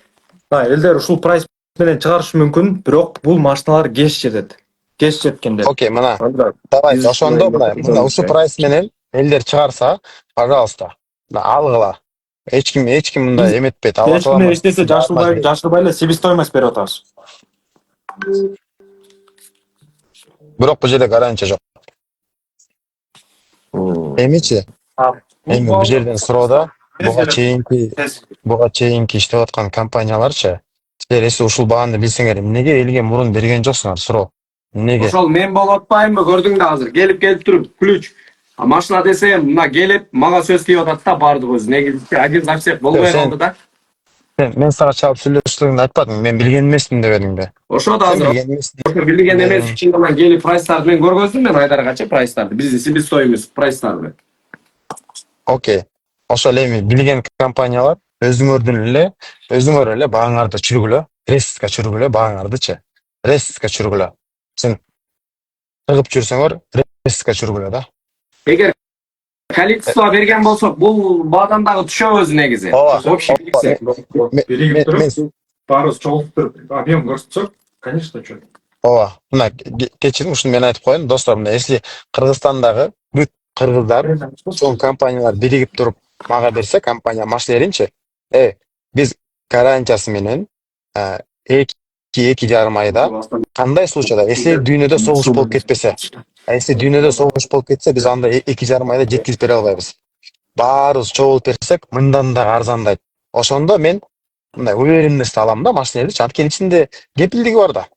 Элдер ушул прайс менен чыгарышы мүмкүн, бирок бул машиналар кеч жетет. Кеч жеткенде. Окей, мына. Давай, ошондо мына ушу прайс менен элдер чыгарса, пожалуйста, алгыла. Эч ким мындай эметпейт. Эч ким эч нерсе жашырбай эле себестоимость берип атабыз. Бирок бул жерде гарантия жок. Эмичи? Эми бул жерден суроодо буга чейинки иштеп аткан компанияларчы, силер эси ушул бааны билсеңер, эмнеге элге мурун берген жоксуңар суроо? Эмнеге? ошол мен болуп атпаймынбы, көрдүң да азыр. Келип туруп ключ. Машина десем, мына келип мага сөз тийип атат да бардыгы өзү. Негизи один за всех болбой калды да. Мен сага чалып сүйлөштүгүмдү айтпадым, мен билген эмесмин деп элиң да. Ошо да азыр билген эмес үчүн гана келип прайстарды мен көргөздүм, мен Айдаргачы прайстарды. Биздин себестоимость прайстарды. Окей. Ошол эми билген компаниялар өзүңөр эле бааңарды чүргүлө, рестка чүргүлө бааңардычы. Рестка чүргүлө. Сен чыгып жүрсөңөр, рестка чүргүлө да. Эгер количество берген болсок, бул баадан дагы түшөбүз негизи. Общий Биригип туруп, баарыбыз чогултуп туруп, объем көрсөтсөк, конечно, чөп. Ооба. Мына кечириң, ушуну мен айтып коеюн, достор, мына если Кыргызстандагы бүт кыргыздар, чоң компаниялар биригип туруп мага берсе, компания машина беринчи. Биз гарантиясы менен 2-2,5 айда кандай случайда, если дүйнөдө согуш болуп кетпесе, если дүйнөдө согуш болуп кетсе, биз анда 2,5 айда жеткизип бере албайбыз. Баарыбыз чогулуп берсек, мындан да арзандайт. Ошондо мен мындай уверенность алам да машинерди, анткени ичинде кепилдиги бар да.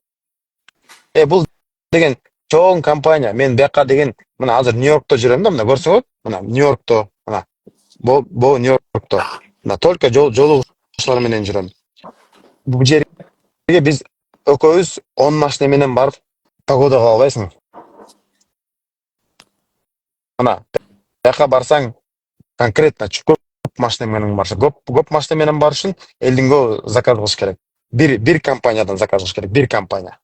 Бул деген чоң компания, мен бияка деген мына азыр Нью-Йоркто жүрөм да, мына көрсөңөр, мына Нью-Йоркто, мына бо Нью-Йоркто. Мына только жолугушуулар менен жүрөм. Бул жерге биз экөөбүз 10 машина менен барып погодага албайсың. Мына бияка барсаң конкретно көп машина менен барса, көп машина менен бар үчүн элдин көп заказ кылыш керек. Бир компаниядан заказ кылыш керек, бир компания.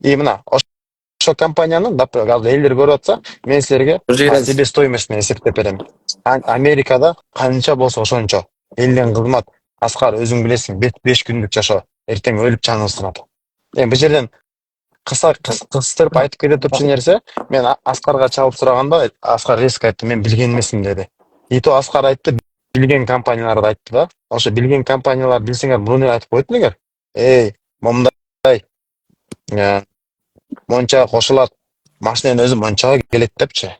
И мына ошо компаниянын, азыр элдер көрүп атса, мен силерге себестоимость менен эсептеп берем. Америкада канча болсо ошончо. Элдин кызмат, Аскар өзүң билесиң, 5 күндүк жашоо, эртең өлүп жаның сынат. Бул жерден кыстырып айтып кете турчу нерсе, мен Аскарга чалып сураганда, Аскар резко айтты, мен билген эмесмин деди. И то Аскар айтты, билген компанияларды айтты да. Ошо билген компаниялар билсеңер, муну айтып койот элеңер. Момундай монча кошулат, машинанын өзү мончага келет депчи.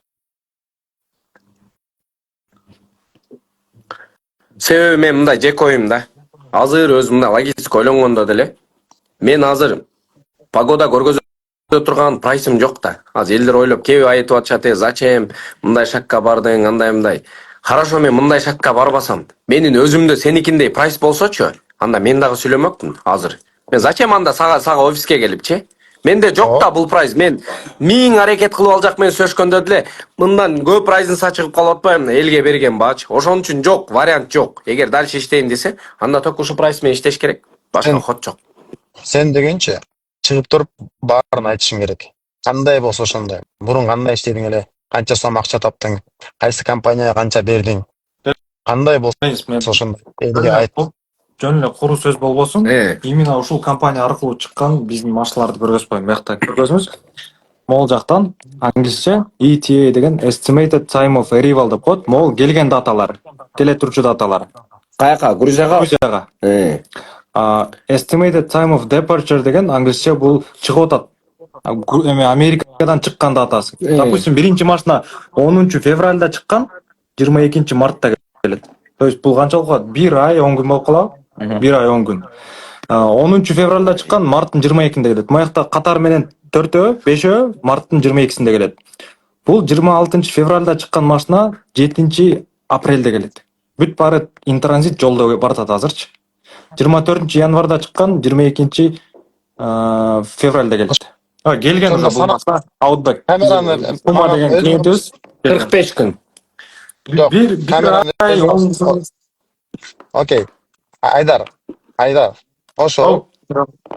Себеби мен мындай жек коюм да. Азыр өзүм мындай логистика ойлонгондо деле мен азыр погода көргөзө турган прайсым жок да. Азыр элдер ойлоп кеби айтып атышат, зачем мындай шакка бардың, андай. Хорошо, мен мындай шакка барбасам, менин өзүмдө сеникиндей прайс болсочу, анда мен дагы сүйлөмөкмүн азыр. Мен зачем анда сага офиске келипчи? Менде жок да бул прайс. Мен 1000 аракет кылып алжак менен сөзгөндө деле мындан көп прайсынса чыгып калып атпаймын, элге берген баачы. Ошон үчүн жок, вариант жок. Эгер дальше иштейин десе, анда только ушу прайс менен иштеш керек. Башка ход жок. Сен дегенчи чыгып туруп баарын айтышың керек. Кандай болсо ошондой. Мурун кандай иштедиң эле, Канча сом акча таптың? Кайсы компанияга канча бердиң? Кандай болсо Мен ошондой элге айт. жөн эле куру сөз болбосун. Именно ушул компания аркылуу чыккан биздин машиналарды көргөзүп коеюн. Биякта көргөзүңүз. Могул жактан англисче ETA деген Estimated Time of Arrival деп коет. Могул келген даталар, келе турчу даталар. Каяка? Грузияга? Грузияга. Estimated Time of Departure деген англисче бул чыгып атат. Америкадан чыккан датасы. Допустим, биринчи машина 10 февралда чыккан, 22 мартта келет. То есть бул канчалык болот? 1 ай 10 күн болуп калабы? 1 ай 10 күн. 10 февралда чыккан, марттын 22-синде келет. Маякта катар менен 4-өө, 5-өө марттын 22-синде келет. Бул 26 февралда чыккан машина 7 апрелде келет. Бүт баары интранзит жолдо баратат азырчы. 24 январда чыккан, 22 февралда келет. Келген уже бул машина Outback. Puma деген клиентибиз 45 күн. Bir ay 10 gün. Окей. Айдар.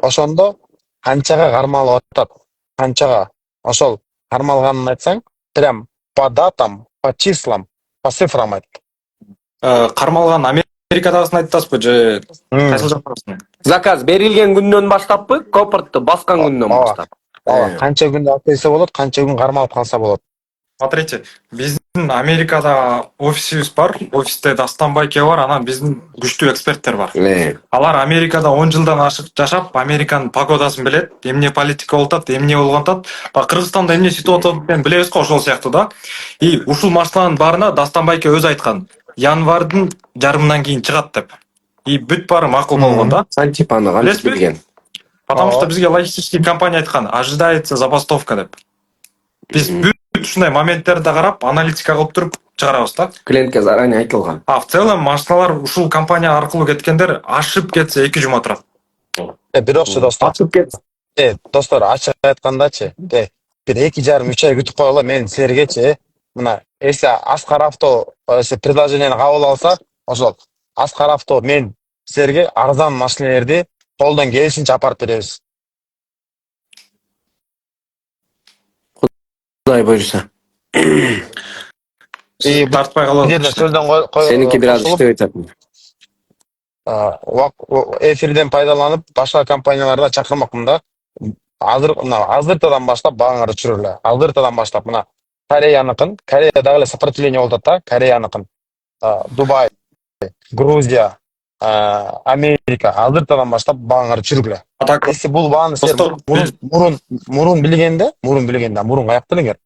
Ошондо канчага кармалып атат? Канчага? Ошол кармалганын айтсаң, прям по датам, по числам, по цифрам айт. Кармалган Америкадагысын айтасызбы же кайсыл жактагысын? Заказ берилген күндөн баштаппы, kopыртты баскан күндөн баштап. Канча күндө алып келсе болот, канча күн кармалып калса болот. Смотрите, биздин Америкада офисибиз бар, офисте Дастан байке бар, анан биздин күчтүү эксперттер бар. Алар Америкада 10 жылдан ашык жашап, Американын погодасын билет, эмне политика болуп атат, эмне болгон атат. Кыргызстанда эмне сүйтүп атат билебиз го, ошол сыяктуу да. И ушул машиналардын баарына Дастан байке өзү айткан, январдын жарымынан кийин чыгат деп. И бүт баары макул болгон да. Сантип аны кантип билген? Потому что бизге логистический компания айткан, ожидается забастовка деп. Биз бүт ушундай моменттерди карап, аналитика кылып туруп чыгарабыз да. Клиентке заранее айтылган. В целом машиналар ушул компания аркылуу кеткендер ашып кетсе 2 жума турат. Бирокчу достор. Ашып кетсе. Достор, ачык айткандачы, бир 2,5-3 ай күтүп коелу, мен силергечи, мына, эсе Аскар Авто предложениени кабыл алса, ошол Аскар Авто мен силерге арзан машиналерди колдон келишинче апарып беребиз. Кудай буйруса. Тартпай калат. Сеники бир аз иштеп атат. Эфирден пайдаланып, башка компанияларда чакырмакмын да. Азыртадан баштап бааңарды түшүрөлө. Азыртадан баштап мына Кореяныкын, Кореяда эле сопротивление болуп атат да, Кореяныкын. Дубай, Грузия, Америка, азыртадан баштап бааңарды түшүргүлө. Эси бул бааны мурун билгенде, мурун каякта элеңер.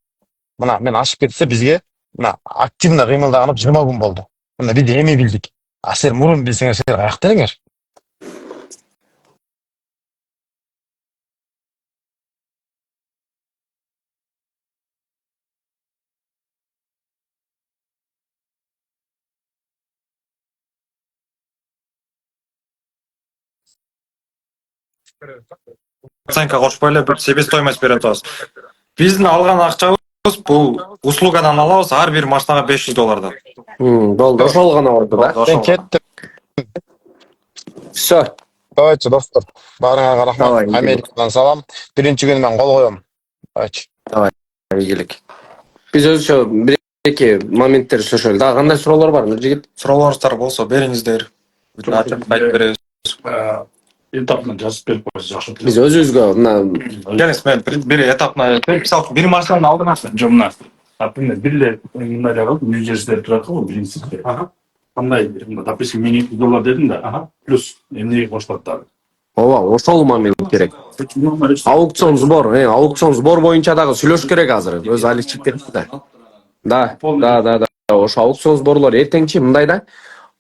Мына мен ашып кетсе бизге мына активно кыймылдаганып 20 күн болду. Мына биз эми билдик. Силер мурун билсеңер, силер каякта элеңер? Оценка кошпой эле бир себестоимость берип атабыз. Биздин алган акчабыз бул услугадан алабыз, ар бир машинага $500. Болду, ошол гана болду да. Мен кеттим. Всё. Давайте, достор. Баарыңарга рахмат. Америкадан салам. Биринчи күнү мен кол коем. Давайте. Давай, ийгилик. Биз өзүчө бир-эки моменттер сүрөшөлү. Дагы кандай суроолор бар, Нуржигит? Суроолоруңуздар болсо бериңиздер. Айтып беребиз. Этапно жазып берип койсо жакшы болот. Биз өзүбүзгө мына Келиңиз, мен бир этапна мисалы бир машинаны алдыңар. Жо мына. Например, бирде мындай кылып, Нью-Джерсиде турат го, принципте. Кандай, допустим, мен $2 дедим да. Плюс эмнеге кошулат дагы. ооба, ошол момент керек. Аукцион сбор боюнча дагы сүйлөшүш керек азыр. Өзү али чыгып кетти да. Да. Ошо аукцион сборлор эртеңчи мындай да.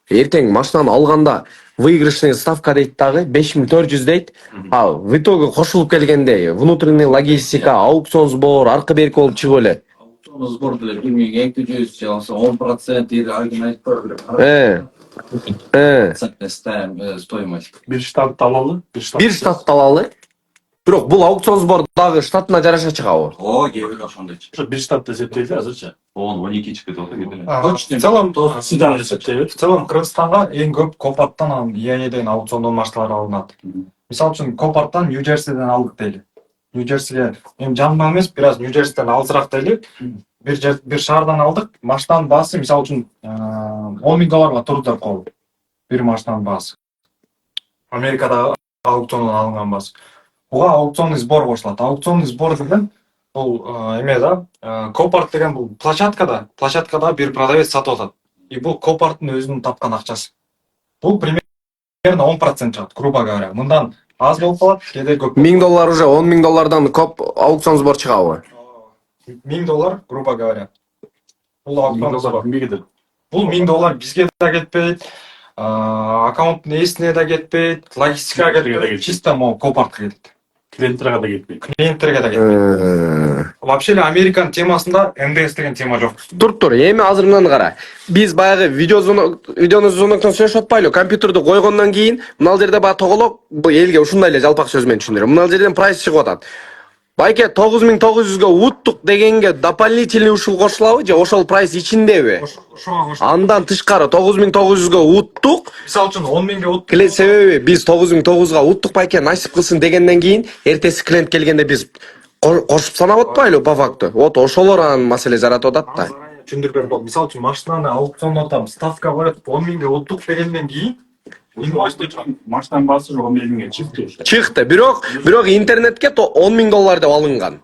Эртең машинаны алганда выигрышный ставка дейт дагы 5400 дейт. В итоге кошулуп келгенде внутренний логистика, аукцион сбор, аркы берки болуп чыгып эле. Сбор деле 1200 же 10% или айтып стоимость. Бир штат алалы, Бир штат алалы. Бирок бул аукцион сбор дагы штатына жараша чыгабы? Кээ ошондой. бир штат эсептейт азырчы. 12 чыкты отыр. В целом, Сидан эсептейт. в целом Кыргызстанга эң көп Копарттан анан ИАЭден аукциондон машиналар алынат. Мисалы үчүн Копарттан Нью-Джерсиден алдык дейли. Нью-Джерсиге эми жанынан эмес, бир аз Нью-Джерсиден алысыраак дейли. Бир шаардан алдык. Машинанын баасы мисалы үчүн $10,000 турду деп коелу. Бир машинанын баасы. Америкадагы аукциондон алынган баасы. Буга аукционный сбор кошулат. Аукционный сбор деген бул эме да, Copart деген бул площадкада бир продавец сатып атат. И бул Copart'ын өзүнүн тапкан акчасы. Бул примерно 10% чыгат, грубо говоря. Мындан аз болуп калат, кээде көп. $1000 уже $10,000 көп аукцион сбор чыгабы? $1000, грубо говоря. Бул аукцион сбор. Кимге кетет? Бул $1000 бизге да кетпейт, аккаунттун ээсине да кетпейт, логистикага кетпейт, чисто могу Copart кетет. Клиенттерге да кетпейт. Клиенттерге да кетпейт. Вообще эле Американын темасында НДС деген тема жок. Тур, эми азыр мынаны кара. Биз баягы видеону звоноктон сүйлөшүп атпайлы. Компьютерди койгондон кийин мына жерде баягы тоголок бул элге ушундай эле жалпак сөз менен түшүндүрөм. Мына жерден прайс чыгып атат. Байке 9900га уттук дегенге дополнительный ушул кошулабы же ошол прайс ичиндеби? Ошого кош. Андан тышкары 9900га уттук. Мисалы үчүн 10.000ге уттук. Себеби биз 9900га уттук байке насип кылсын дегенден кийин эртеси клиент келгенде биз кошуп санап атпайлы по факту. Вот ошолор анан маселе жаратып атат да. Түшүндүрүп берип, мисалы үчүн машинаны аукциондо там ставка коет 10.000ге уттук дегенден кийин Машинанын баасы 11.000ге чыкты. Чыкты. Бирок интернетке $10,000 деп алынган.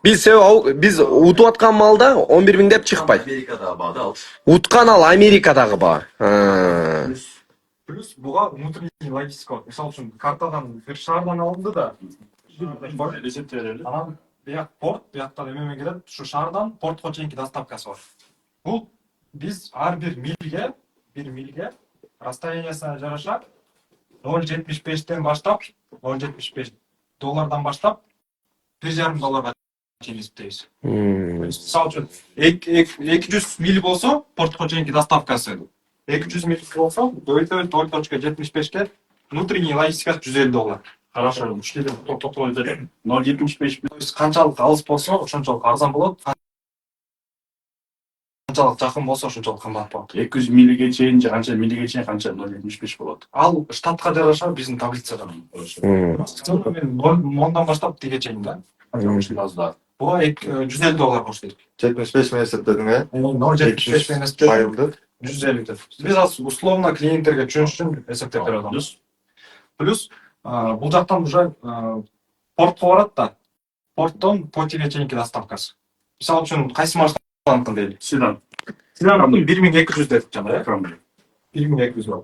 Биз утуп аткан малда 11.000 деп чыкпайт. Америкадагы баада ал. Уткан ал Америкадагы баа. плюс буга внутренний логистика бар. Мисалы үчүн картадан бир шаардан алынды да. Рецепттери. Анан бияк порт, бияктан эмеме келет, ушу шаардан портко чейинки доставкасы бар. Бул биз ар бир милге расстояниясына жараша $0.75 баштап, $0.75 баштап $1,5 чейин эсептейбиз. Мисалы үчүн 200 миль болсо портко чейинки доставкасы, 200 миль болсо $0.75ке внутренний логистикасы $150. Хорошо, уште токтолуп айтат. 0.75. То есть канчалык алыс болсо ошончолук арзан болот. Канчалык жакын болсо ошончолук кымбат болот. 200 милиге чейин же канча милиге чейин канча 0.75 болот. Ал штатка жараша биздин таблицада. Мен 10дан баштап тиге чейин да. Азда. Буга $150 коштойт. 75 мен эсептедиң, э? 0.75 менен эсептеп Айылды. 150 деп. Биз аз условно клиенттерге түшүнүш үчүн эсептеп берип атабыз. Плюс бул жактан уже портко барат да. Порттон потиге чейинки доставкасы. Мисалы үчүн кайсы машинаныкын дейли. Седан. 1200 деп жана, э? Экран. 1200 бар.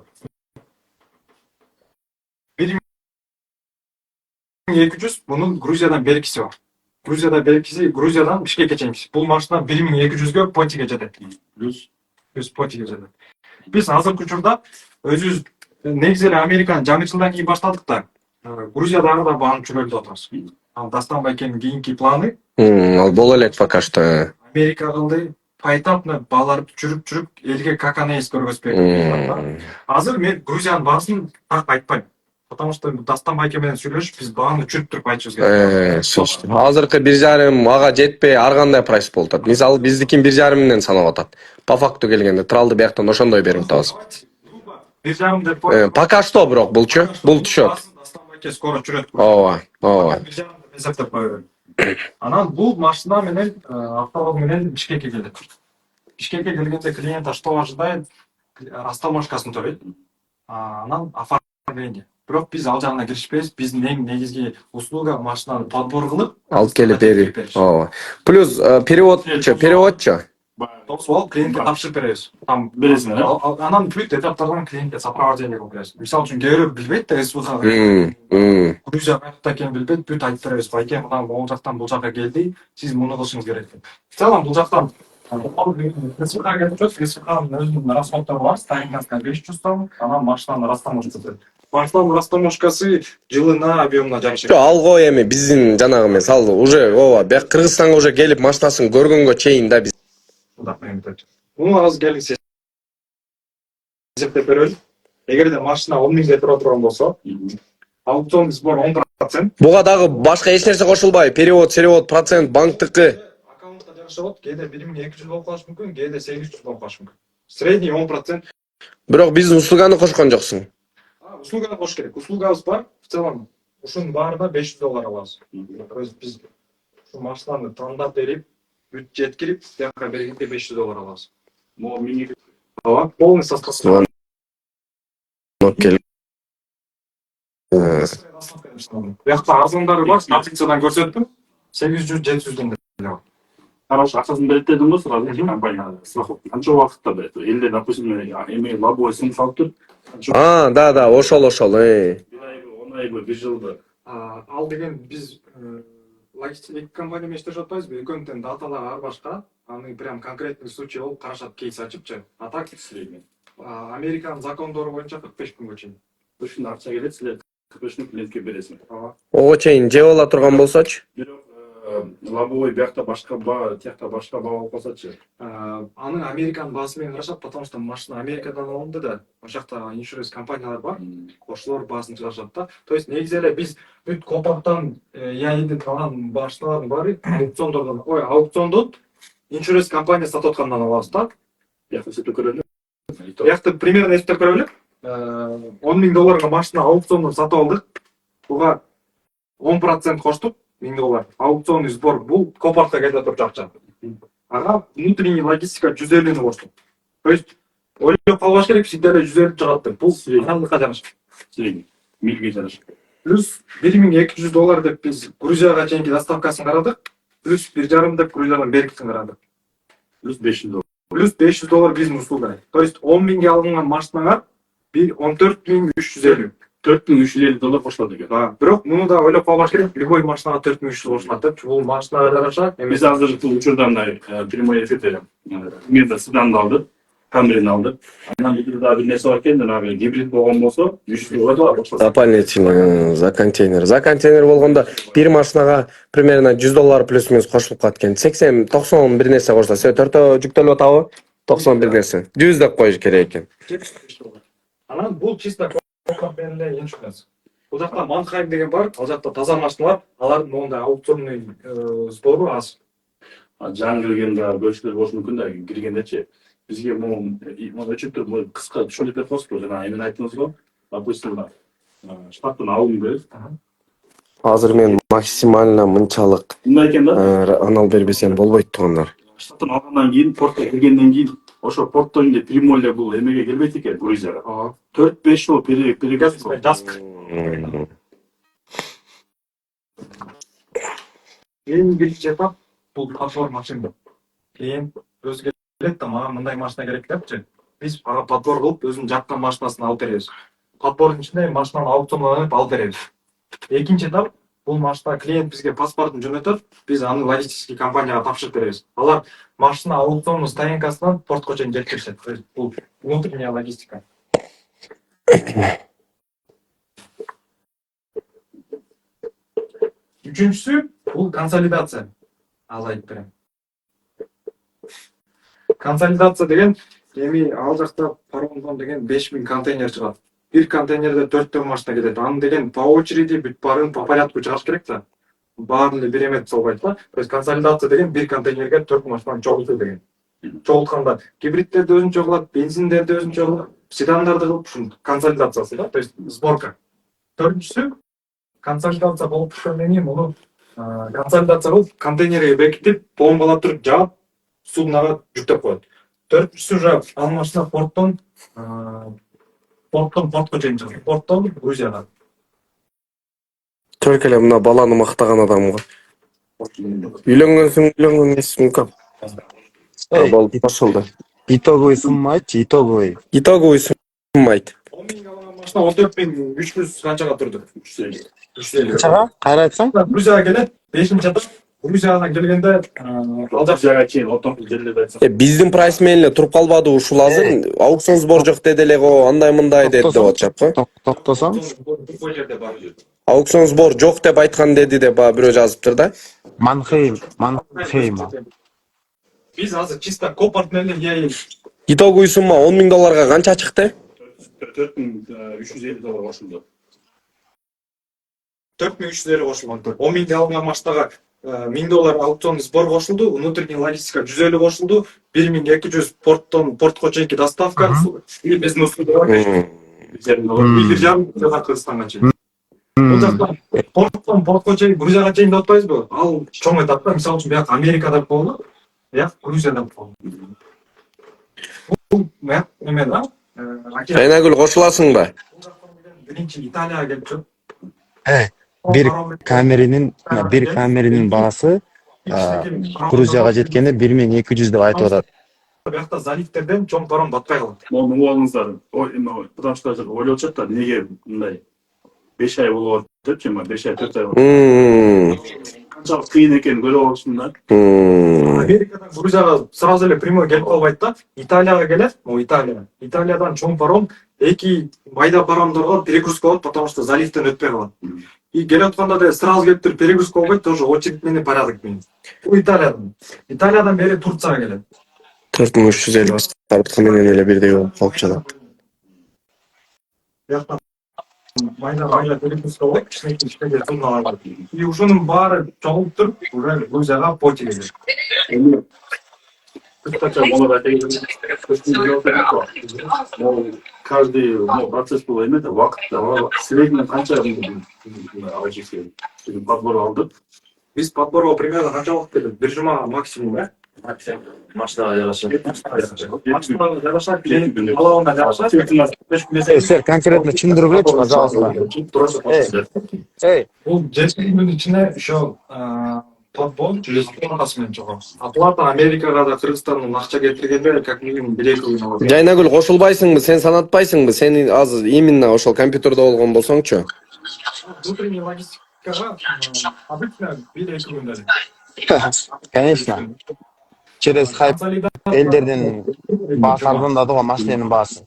1200 bunun Грузиядан беркиси бар. Грузиядан Бишкекке чейинкиси. Бул машина 1200ге Потиге жетет. Плюс Потиге жетет. Биз азыркы учурда өзүбүз негизи эле Американын жаңы жылдан кийин баштадык да. Грузиядагы да бааны чөлөлдөп атабыз. Ал Дастан байкенин кийинки планы Ал боло элек пока что. Америка кылды, поэтапно бааларды жүрүп элге каканейс көргөзбөйт. Азыр мен Грузиянын баасын так айтпайм. Потому что Дастан байке менен сүйлөшүп биз бааны жүрүп айтышыбыз керек. Азыркы 1,5 ага жетпей ар кандай прайс болуп атат. Мисалы биздикин 1,5 миңден санап атат. По факту келгенде тралды бияктан ошондой берип атабыз. 1,5 деп коет. Пока что бирок бул түшөт. Дастан байке скоро жүрөт. Ооба. 1,5 деп эсептеп коебу. Анан бул машина менен автовоз менен Бишкекке келет. Бишкекке келгенде клиент что ожидает? Растаможкасын төлөйт. Анан оформление. Бирок биз ал жагына киришпейбиз. Биздин эң негизги услуга машинаны подбор кылып, Алып келип берип. Ооба. Плюс переводчу. Сол клиентке тапшырып беребиз. Там бересиң, э? анан бүт этаптардан клиентке сопровождение кылып беребиз. Мисалы үчүн кээ бирөө билбейт да СВХ. Грузия кайякта экенин билбейт, бүт айтып беребиз. Байке мындан могул жактан бул жака келди, сиз муну кылышыңыз керек деп. В целом бул жактан СВХ кетип жүрөт, СВХнын өзүнүн расходтору бар, стоянкасына 500 сом, анан машинанын растаможкасы. Машинанын растаможкасы жылына объемуна жараша. Алго эми биздин жанагы эмес, ал уже ооба, бияк Кыргызстанга уже келип машинасын көргөнгө чейин да биз. Муну азыр келип эсептеп берели. Эгерде машина 10.000 тура турган болсо, аукцион сбор 10%. Буга дагы башка эч нерсе кошулбайбы? Перевод, процент, банктыкы. Аккаунтка жараша болот, кээде 1200 болуп калышы мүмкүн, кээде 800 болуп калышы мүмкүн. Средний 10%. Бирок биздин услуганы кошкон жоксуң. Услуганы кош керек. Услугабыз бар. В целом ушунун баарына $500 алабыз. То есть биз ушу машинаны тандап берип, бүт жеткирип, бияка бергенде $500 алабыз. Могу мини Ооба, полный состав. Звонок келип. Биякта арзандары бар, таблицадан көрсөттүм. 800-700 бар. хорошо акчасын берет дедим го сразу компания. Канча убакытта берет? Элде, допустим, эми лобовой сумка алып туруп, Да, ошол. бир айбы, 10 айбы, 1 жылбы. Ал деген биз логистика компания менен иштешип атпайбызбы? Экөөнүн тең даталары ар башка. Аны прям конкретный случай болуп карашат, кейс ачыпчы. А так Американын закондору боюнча 45 күнгө чейин. Ушундай акча келет, силер 45 күн клиентке бересиң. Ого чейин жеп ала турган болсочу. Бирок лобовой биякта башка баа, тиякта башка баа болуп калсачы. Аны Американын баасы менен карашат, потому что машина Америкадан алынды да. Ошол жакта иншуранс компаниялар бар. Ошолор баасын чыгарышат да. То есть негизи эле биз бүт Копарттан яйдин алган машиналардын баары аукциондон иншуранс компания сатып аткандан алабыз да. Биякта сетип көрөлү. Биякта примерно эсептеп көрөлү. $10,000 машина аукциондон сатып алдык. Буга 10% коштук, $1000. Аукционный сбор бул Копартка кетип туруп акча. Ага внутренний логистика 150 коштук. То есть ойлоп калбаш керек, сиздер 150 чыгат деп. Бул аралыкка жараша. Средний. Милге жараша. Плюс $1,200 деп биз Грузияга чейинки доставкасын карадык. Плюс 1,5 деп Грузиядан беркисин карадык. Плюс $500. Плюс $500 бизнес услуга. То есть 10.000 алынган машинага 14.350. $4,350 кошулат экен. Бирок муну да ойлоп калбаш керек. Любой машинага 4.300 кошулат деп. Бул машинага жараша. Биз азыр бул учурда мындай прямой эфирде мен да седанды алдым, Камрини алдым. Анан бир да бир нерсе бар экен, дагы гибрид болгон болсо $300 кошулат. Дополнительно за контейнер. За контейнер болгондо бир машинага примерно $100 плюс-минус кошулуп калат экен. 80-90 бир нерсе кошулса, төртөө жүктөлүп атабы? 90 бир нерсе. 100 деп коюш керек экен. Анан бул чисто компания иншуранс. Бул жакта Манхайм деген бар, ал жакта таза машиналар, алардын мондай аукционный сбору аз. Жаңы келген да бөлчүлөр болушу мүмкүн да, киргендечи. Бизге могу өчүктөр кыска түшүнүп берип коесузбу? Жана эми айттыңыз го, допустим, штаттан алым берип. Азыр мен максимально мынчалык Мындай экен да. анал бербесем болбойт тугандар. Штаттан алгандан кийин, портко киргенден кийин, ошо порттон эле прямой эле бул эмеге келбейт экен, Грузияга. 4-5 жыл перегаз. Эң биринчи этап бул подбор машина. Клиент өзү келет да, мага мындай машина керек депчи. Биз ага подбор кылып, өзүнүн жаккан машинасын алып беребиз. Подбордун ичинде машинаны аукциондон алып беребиз. Экинчи этап бул машина клиент бизге паспортун жөнөтөт, биз аны логистический компанияга тапшырып беребиз. Алар машина аукциондун стоянкасынан портко чейин жеткиришет. То есть бул внутренняя логистика. Үчүнчүсү бул консолидация. Азыр айтып берем. Консолидация деген эми ал жакта паромдон деген 5000 контейнер чыгат. Бир контейнерде 4 машина кетет. Аны деген по очереди бүт баарын по порядку чыгарыш керек да. Баарын эле бир эме салбайт да. То есть консолидация деген бир контейнерге 4 машинаны чогултуу деген. Чогултканда гибридтерди өзүнчө кылат, бензиндерди өзүнчө кылат, седандарды кылып ушун консолидациясы да, то есть сборка. Төртүнчүсү консолидация болуп түшкөндөн кийин муну консолидация кылып контейнерге бекитип, бомбалап туруп жаап, суднага жүктөп коет. Төртүнчүсү уже ал машина порттон портко чейин чыгат. Порттон Грузияга. Төрк эле мына баланы мактаган адамга. Үйлөнгөнсүң, эмессиң мүмкүн. Болуп кошулду. Итоговый сумма айтчы, итоговый. Итоговый сумма айт. 10.000 алган машина 14.300 канчага турду? 350. Канчага? Кайра айтсаң? Грузияга келет, 5-этап Грузиядан келгенде Ал жакка чейин отон жерлерде айтсак. Биздин прайс менен эле туруп калбады ушул азыр. Аукцион сбор жок деди эле го, андай мындай деди деп атышат го. Токтосоң? бул жерде бар. Аукцион сбор жок деп айткан деди деп бирөө жазыптыр да. Манхейм. Биз азыр чисто Копарт менен яйын. Итоговый сумма $10.000 канча чыкты? $4,350 кошулду. 4.350 кошулган. 10.000 алынган машинага $1,000 аукционный сбор кошулду, внутренний логистика 150 кошулду, 1.200 портко чейинки доставка, бизнес услуга бар. $1,5 Кыргызстанга чейин. Бул жактан портко чейин Грузияга чейин деп атпайбызбы? Ал чоң айтат да, мисалы үчүн бияк Америкада болду, бияк Грузияда болду. Бул бияк эме да. Жайнагүл кошуласыңбы? Биринчи Италияга келип чыгып. Bir kamerinin bağısı Грузияга жеткенде 1200 деп айтып атат. Биякта заливтерден чоң паром батпай калат. Мону угуңуздар. Потому что ойлоп атышат да, неге мындай 5 ай болуп атат депчи, 5 ай 4 ай болуп. Канчалык кыйын экенин көрүп алышсың да. Америкадан Грузияга сразу эле прямой келип калбайт да. Италияга келет, Италия. Италиядан чоң паром эки майда паромдорго перегрузка болот, потому что заливтен өтпөй калат. И келе атканда да сразу келип туруп перегрузка болбойт, тоже очередь менен порядок менен. Бул Италиядан. Италиядан бери Турцияга келет. 4350 бастапкы менен эле бирдей болуп калып жатат. Биякта майда перегрузка болот, кичинекей суммалар бар. И ушунун баары чогулуп туруп, уже Грузияга почта келет. Кстати, каждый процесс был эме вакыт средний канча подбор алдык. Биз подборго примерно канча убакыт бердик? 1 жума максимум, э? Машинага жараша. Машинага жараша, алабына жараша. Сэр, конкретно түшүндүрүп беречи, пожалуйста. Бул жеткендин ичинде ошо подбор платасы менен чыгат. Оплата Америкага да Кыргызстандан акча кетиргенде как минимум 1-2 күн алат. Жайнагүл кошулбайсыңбы? Сен санатпайсыңбы? Сени азыр именно ошол компьютерде болгон болсоңчу. Внутренняя логистикага обычно 1-2 күндө. Конечно. Через хайп элдердин баасы арзандады го машинанын баасы.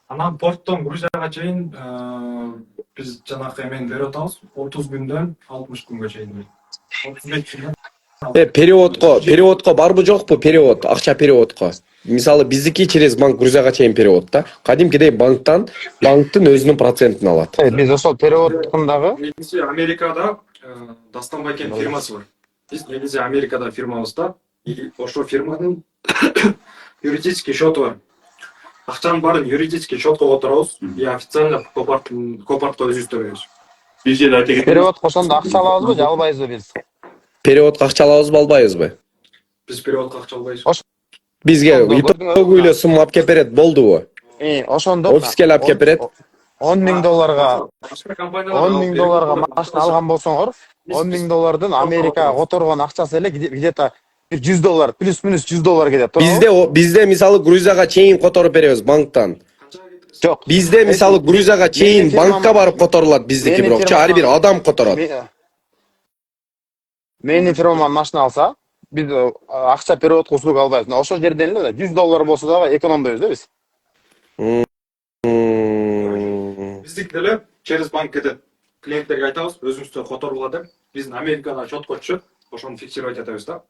Анан порттон Грузияга чейин биз жанакы эмени берип атабыз. 30 күндөн 60 күнгө чейин. 35 күндөн. Переводко барбы жокпу? Перевод, акча переводко. Мисалы биздики через банк Грузияга чейин перевод да. Кадимкидей банктын өзүнүн процентин алат. Биз ошол переводтундагы Негизи Америкада Дастан Байкен фирмасы бар. Биз негизи Америкада фирмабызда, и ошол фирманын юридический счету бар. Акчанын баарын юридический счетко которобуз, и официально Копартко өзүбүз төлөйбүз. Биз жерде айта кетебиз. перевод кошондо акча алабызбы, же албайбызбы биз? Переводко акча алабызбы, албайбызбы? Биз переводко акча албайбыз. Бизге итогу эле сумма алып кеп берет, болдубу? Ошондо Офиске алып кеп берет. $10,000 машина алган болсоңор, $10,000 Америкага которгон акчасы эле где-то $100, плюс-минус $100 кетет. Бизде мисалы Грузияга чейин которуп беребиз банктан. Жок. Бизде мисалы Грузияга чейин банкка барып которулат биздики, бирок ар бир адам которот. Менин фирмам машина алса, биз акча переводко услуга албайбыз. Ошол жерден эле $100 болсо дагы экономдойбуз да биз. Биздики деле через банк кетет. Клиенттерге айтабыз, өзүңүздө которула деп. Биздин Америкада счетко түшөт, ошону фиксировать этебиз да.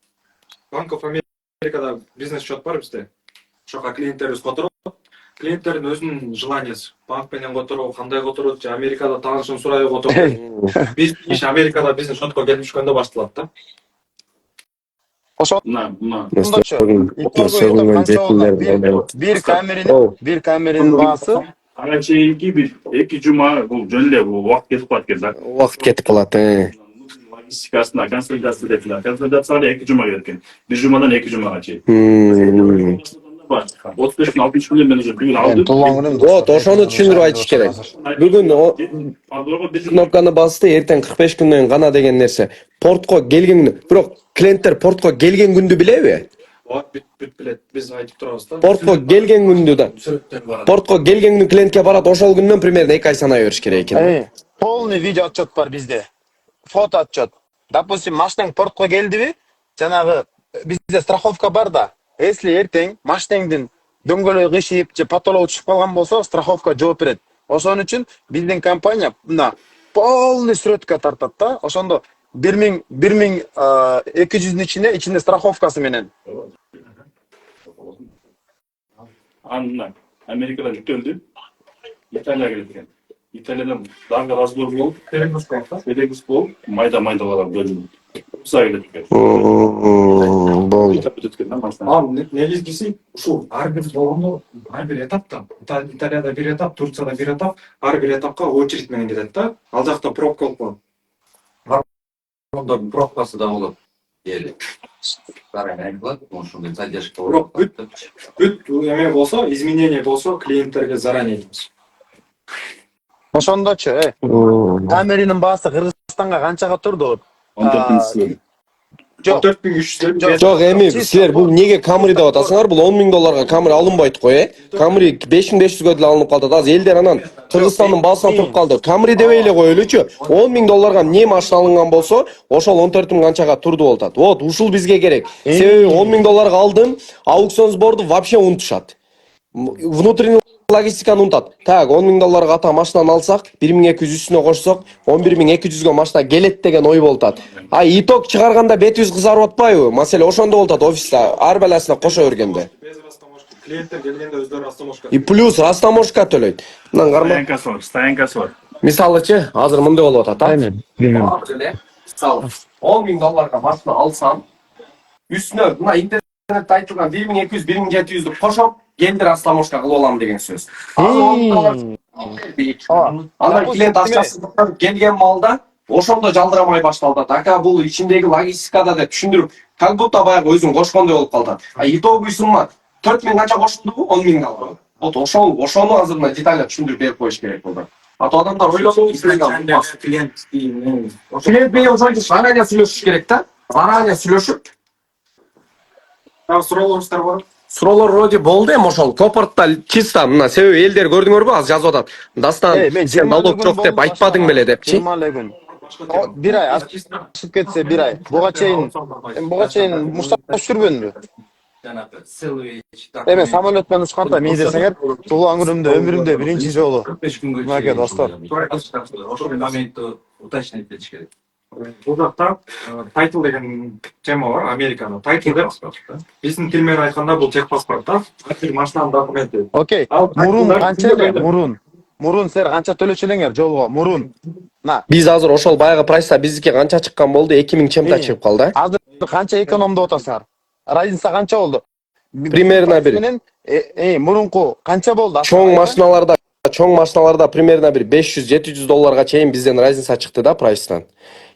Bank of America'da бизнес счет бар bizde. Ошока клиенттерибиз которот. Клиенттердин өзүнүн желаниясы. Банк менен которуу, кандай которот, же Америкада таанышын сурайбы которот. Биз иш Америкада бизнес счетко келип түшкөндө башталат да. Ошол bir kamerinin baası Ага чейинки бир 2 жума бул жөн эле убакыт кетип калат экен да. Убакыт кетип калат. Логистикасына консолидация деп эле. Консолидацияга 2 жума кетет экен. 1 жумадан 2 жумага чейин. 35 күн 60 күн мен уже бүгүн алдым. Вот, ошону түшүндүрүп айтыш керек. Бүгүн кнопканы басты, эртең 45 күндөн гана деген нерсе. Портко келген, бирок клиенттер портко келген күндү билеби? Бүт билет. Биз айтып турабыз да. Портко келген күндү да. Портко келген күндү клиентке барат, ошол күндөн примерно 2 ай санай бериш керек экен. Полный видео отчет бар бизде. Фото отчет. Допустим, машинаң портко келдиби? Жанагы бизде страховка бар да. Если эртең машинаңдын дөңгөлөгү ишип же патолог түшүп калган болсо, страховка жооп берет. Ошон үчүн биздин компания мына полный срётка тартат да. Ошондо 1200'ün içinde страховкасы менен. Анна Америкадан жүктөлдү. Италияга келген. Италиядан дагы разбор болуп, перегруз болуп, майда-майдаларга бөлүнүп. Sayılır. Болду. Негизгиси ушул ар бир жолуну ар бир этапта Италияда бир этап, Турцияда бир этап, ар бир этапка очередь менен кетет да. Ал жакта пробка болуп калат. Вагондордун пробкасы да болот. Эл заранее айтылат, ошондой задержка Бирок болуп бүт эме болсо, изменение болсо клиенттерге заранее дейбиз. Ошондочу, Камеринин баасы Кыргызстанга канчага турду? 14.000. Жок. 4300 Жок, эми силер бул эмнеге Camry деп атасыңар? Бул 10 000 долларга Camry алынбайт го, Camry 5500га деле алынып калды. Азыр элдер анан Кыргызстандын баасынан туруп калды. Camry дебей эле коелучу. 10 000 долларга эмне машина алынган болсо, ошол 14 000 канчага турду болуп атат. Вот, ушул бизге керек. Себеби 10 000 долларга алдым, аукцион сборду вообще унутушат. Внутренний логистиканы унутат. Так, 10 000 долларга ата машинаны алсак, 1200 үстүнө кошсок, 11200га машина келет деген ой болуп атат. А итог чыгарганда бетибиз кызарып атпайбы? Маселе ошондо болуп атат офисте, ар баласына кошо бергенде. без растаможка. Клиенттер келгенде өздөрү растаможка. И плюс растаможка төлөйт. Мындан карма. Стоянкасы бар. Мисалычы, азыр мындай болуп атат, Базыр эле, мисалы 10 000 долларга машина алсам, үстүнө мына интернетте айтылган 1200, 1700'дү кошоп, келди растаможка кылып алам деген сөз. Анан клиент акчасын келген малда ошондо жалдырамай башталды. Ака бул ичиндеги логистикада деп түшүндүрүп, как будто баягы өзүң кошкондой болуп калды. А итогуйсума 4 000 канча кошту, 10 000 калды. Вот ошону азыр мына детально түшүндүрүп берип коюш керек болду. А то адамдар ойлонуп, клиент менен ошончо заранее сүйлөшүш керек да. Заранее сүйлөшүп, Суроолорубуздар бар. суроолор вроде болду эми ошол Копортто чисто мына себеби элдер көрдүңөрбү, азыр жазып атат. Дастан сен налог жок деп айтпадың беле депчи. 20 күн. Bir ay açıp ketse bir ay. Buga çeyin Mustafa sürbendi. жанагы целый Eme samolyot ben uçkanda mi desеңер, туулган ömrümde birinci жолу. 45 күнгө Мага достор. ошол моментти уточнить этиш керек. Бул жакта тайтл деген тема бар, Америкада. Тайтл деп биздин тил менен айтканда бул техпаспорт да. Бир машинанын документи. Окей. Мурун канча эле? Мурун сер канча төлөчү элеңер жолго? Мурун. На. Биз азыр ошол баягы прайста биздики канча чыккан болду? 2000 чемта чыгып калды. Азыр канча экономдоп атасыңар? Разница канча болду? Примерно бир. Мурунку канча болду? Чоң машиналарда примерно бир 500-700 долларга чейин бизден разница чыкты да прайстан.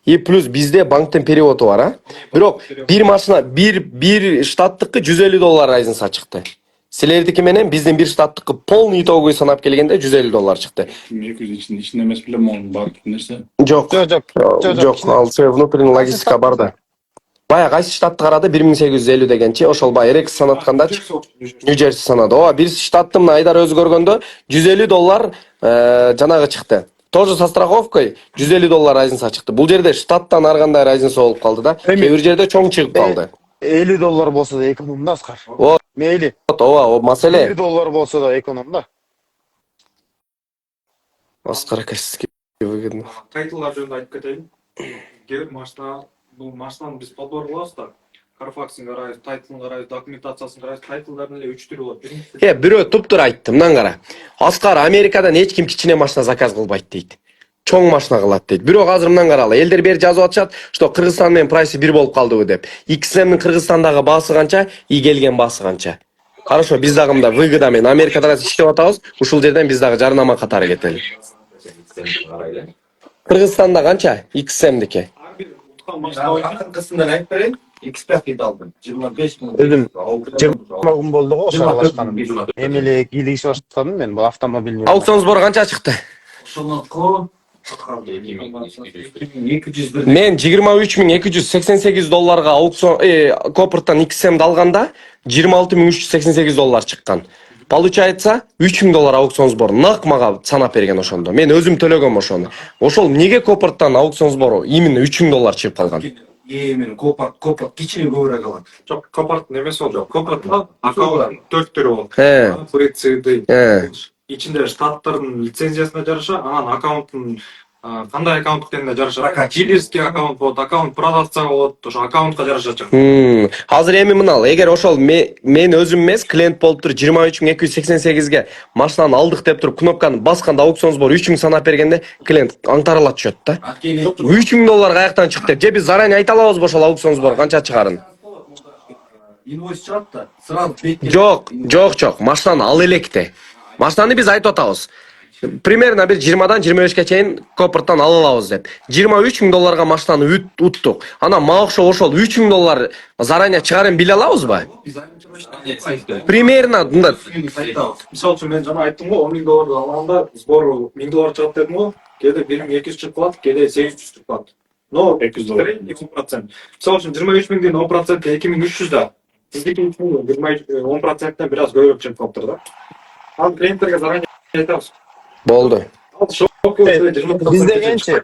И плюс бизде банктын переводу бар, а? Бирок бир машина, бир штаттыкы 150 доллар разница чыкты. Силердики менен биздин бир штаттыкы полный итогу санап келгенде 150 доллар чыкты. 200 ичинде эмес белем, монун баары нерсе. Жок, ал внутренний логистика бар да. Бая кайсы штатты карады 1850 дегенчи, ошол бая Рекс санатканда Нью-Джерси санады. Ооба, бир штаттын айдар өзү көргөндө 150 доллар жанагы чыкты. Тоже со страховкой 150 доллар разница чыкты. Бул жерде штаттан ар кандай разница болуп калды да. Кээ бир жерде чоң чыгып калды. 50 доллар болсо да эконом да Аскар. Мейли. Ооба, о маселе. 50 доллар болсо да эконом да. Аскар экономически выгодно. Тайтлдар жөнүндө айтып кетейин. Кээ бир машина, бул машинаны биз подбор кылабыз да. Carfax'ын карайбыз, тайтлын карайбыз, документациясын карайбыз. Тайтлдардын эле 3 түрү болот. Бирөө туптур айтты, мындан кара. Аскар Америкадан эч ким кичине машина заказ кылбайт дейт. Чоң машина кылат дейт. Бирок азыр мындан каралы. Элдер бери жазып атышат, что Кыргызстан менен прайсы бир болуп калдыбы деп. XM'дин Кыргызстандагы баасы канча, и келген баасы канча. Хорошо, биз дагы мында выгода менен Америкада иштеп атабыз. Ушул жерден биз дагы жарнама катары кетели. Кыргызстанда канча? XM'дики. Акыркысынан айтып берейин. Эксперт кит алдым. 25 күн. Өзүм 20 күн болду го ошо башканым. Эмеле кийлигише баштадым мен бул автомобиль. Аукцион сбору канча чыкты? Ошону 2200 Мен 23288 долларга аукцион Копорттан XM'ди алганда 26388 доллар чыккан. Получается 3000 доллар аукцион сбору. Нак мага санап берген ошондо. Мен өзүм төлөгөм ошону. Ошол эмнеге Копорттан аукцион сбору именно 3000 доллар чыгып калган? Мен Копорт кичине көбүрөөк алат. Жок, Копорттун эмеси болду. Копортто акаунт 4 түрү болот. Э. Ичинде штаттардын лицензиясына жараша, анан аккаунттун кандай аккаунт экенине жараша. Дилерский аккаунт болот, аккаунт продавца болот, ошо аккаунтка жараша. Азыр эми мынал, эгер ошол мен өзүм эмес, клиент болуп туруп 23.288ге машинаны алдык деп туруп кнопканы басканда аукцион сбор 3000 санап бергенде клиент аңтарылат түшөт да. $3000 каяктан чыкты деп. Же биз заранее айта алабызбы ошол аукцион сбор канча чыгарын? Инвойс чыгат да, сразу бетке. Жок. Машинаны ал электе. Машинаны биз айтып атабыз. Примерно бир 20-дан 25ке чейин Копорттан ала алабыз деп. $23.000 машинаны уттук. Анан мага ошол $3000 заранее чыгарын биле алабызбы? Примерно мындай. Мисалы үчүн мен жана айттым го, $10.000 алганда сбор $1000 чыгат дедим го. Кээде 1200 чыгып калат, кээде 800 чыгып калат. Но $200. 2%. Мисалы үчүн 23.000ден 10% 2300 да. 10%тен бир аз көбүрөөк чыгып калыптыр да. Ал клиенттерге заранее айтабыз. Болду. Биз дегенчи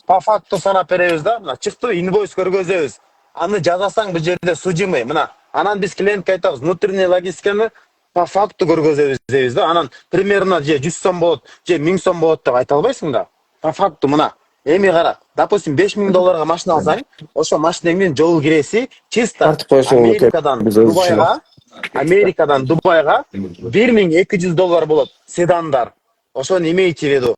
по факту санап беребиз да. Мына чыкты инвойс көргөзөбүз. Аны жазасаң бул жерде судимый. Мына анан биз клиентке айтабыз, внутренний логистиканы по факту көргөзөбүз дейбиз да. Анан примерно же 100 сом болот, же 1000 сом болот деп айта албайсың да. По факту мына эми кара, допустим $5000 машина алсаң, ошо машинеңдин жол киреси чисто Америкадан Дубайга $1200 болот седандар. Ошону имейте в виду.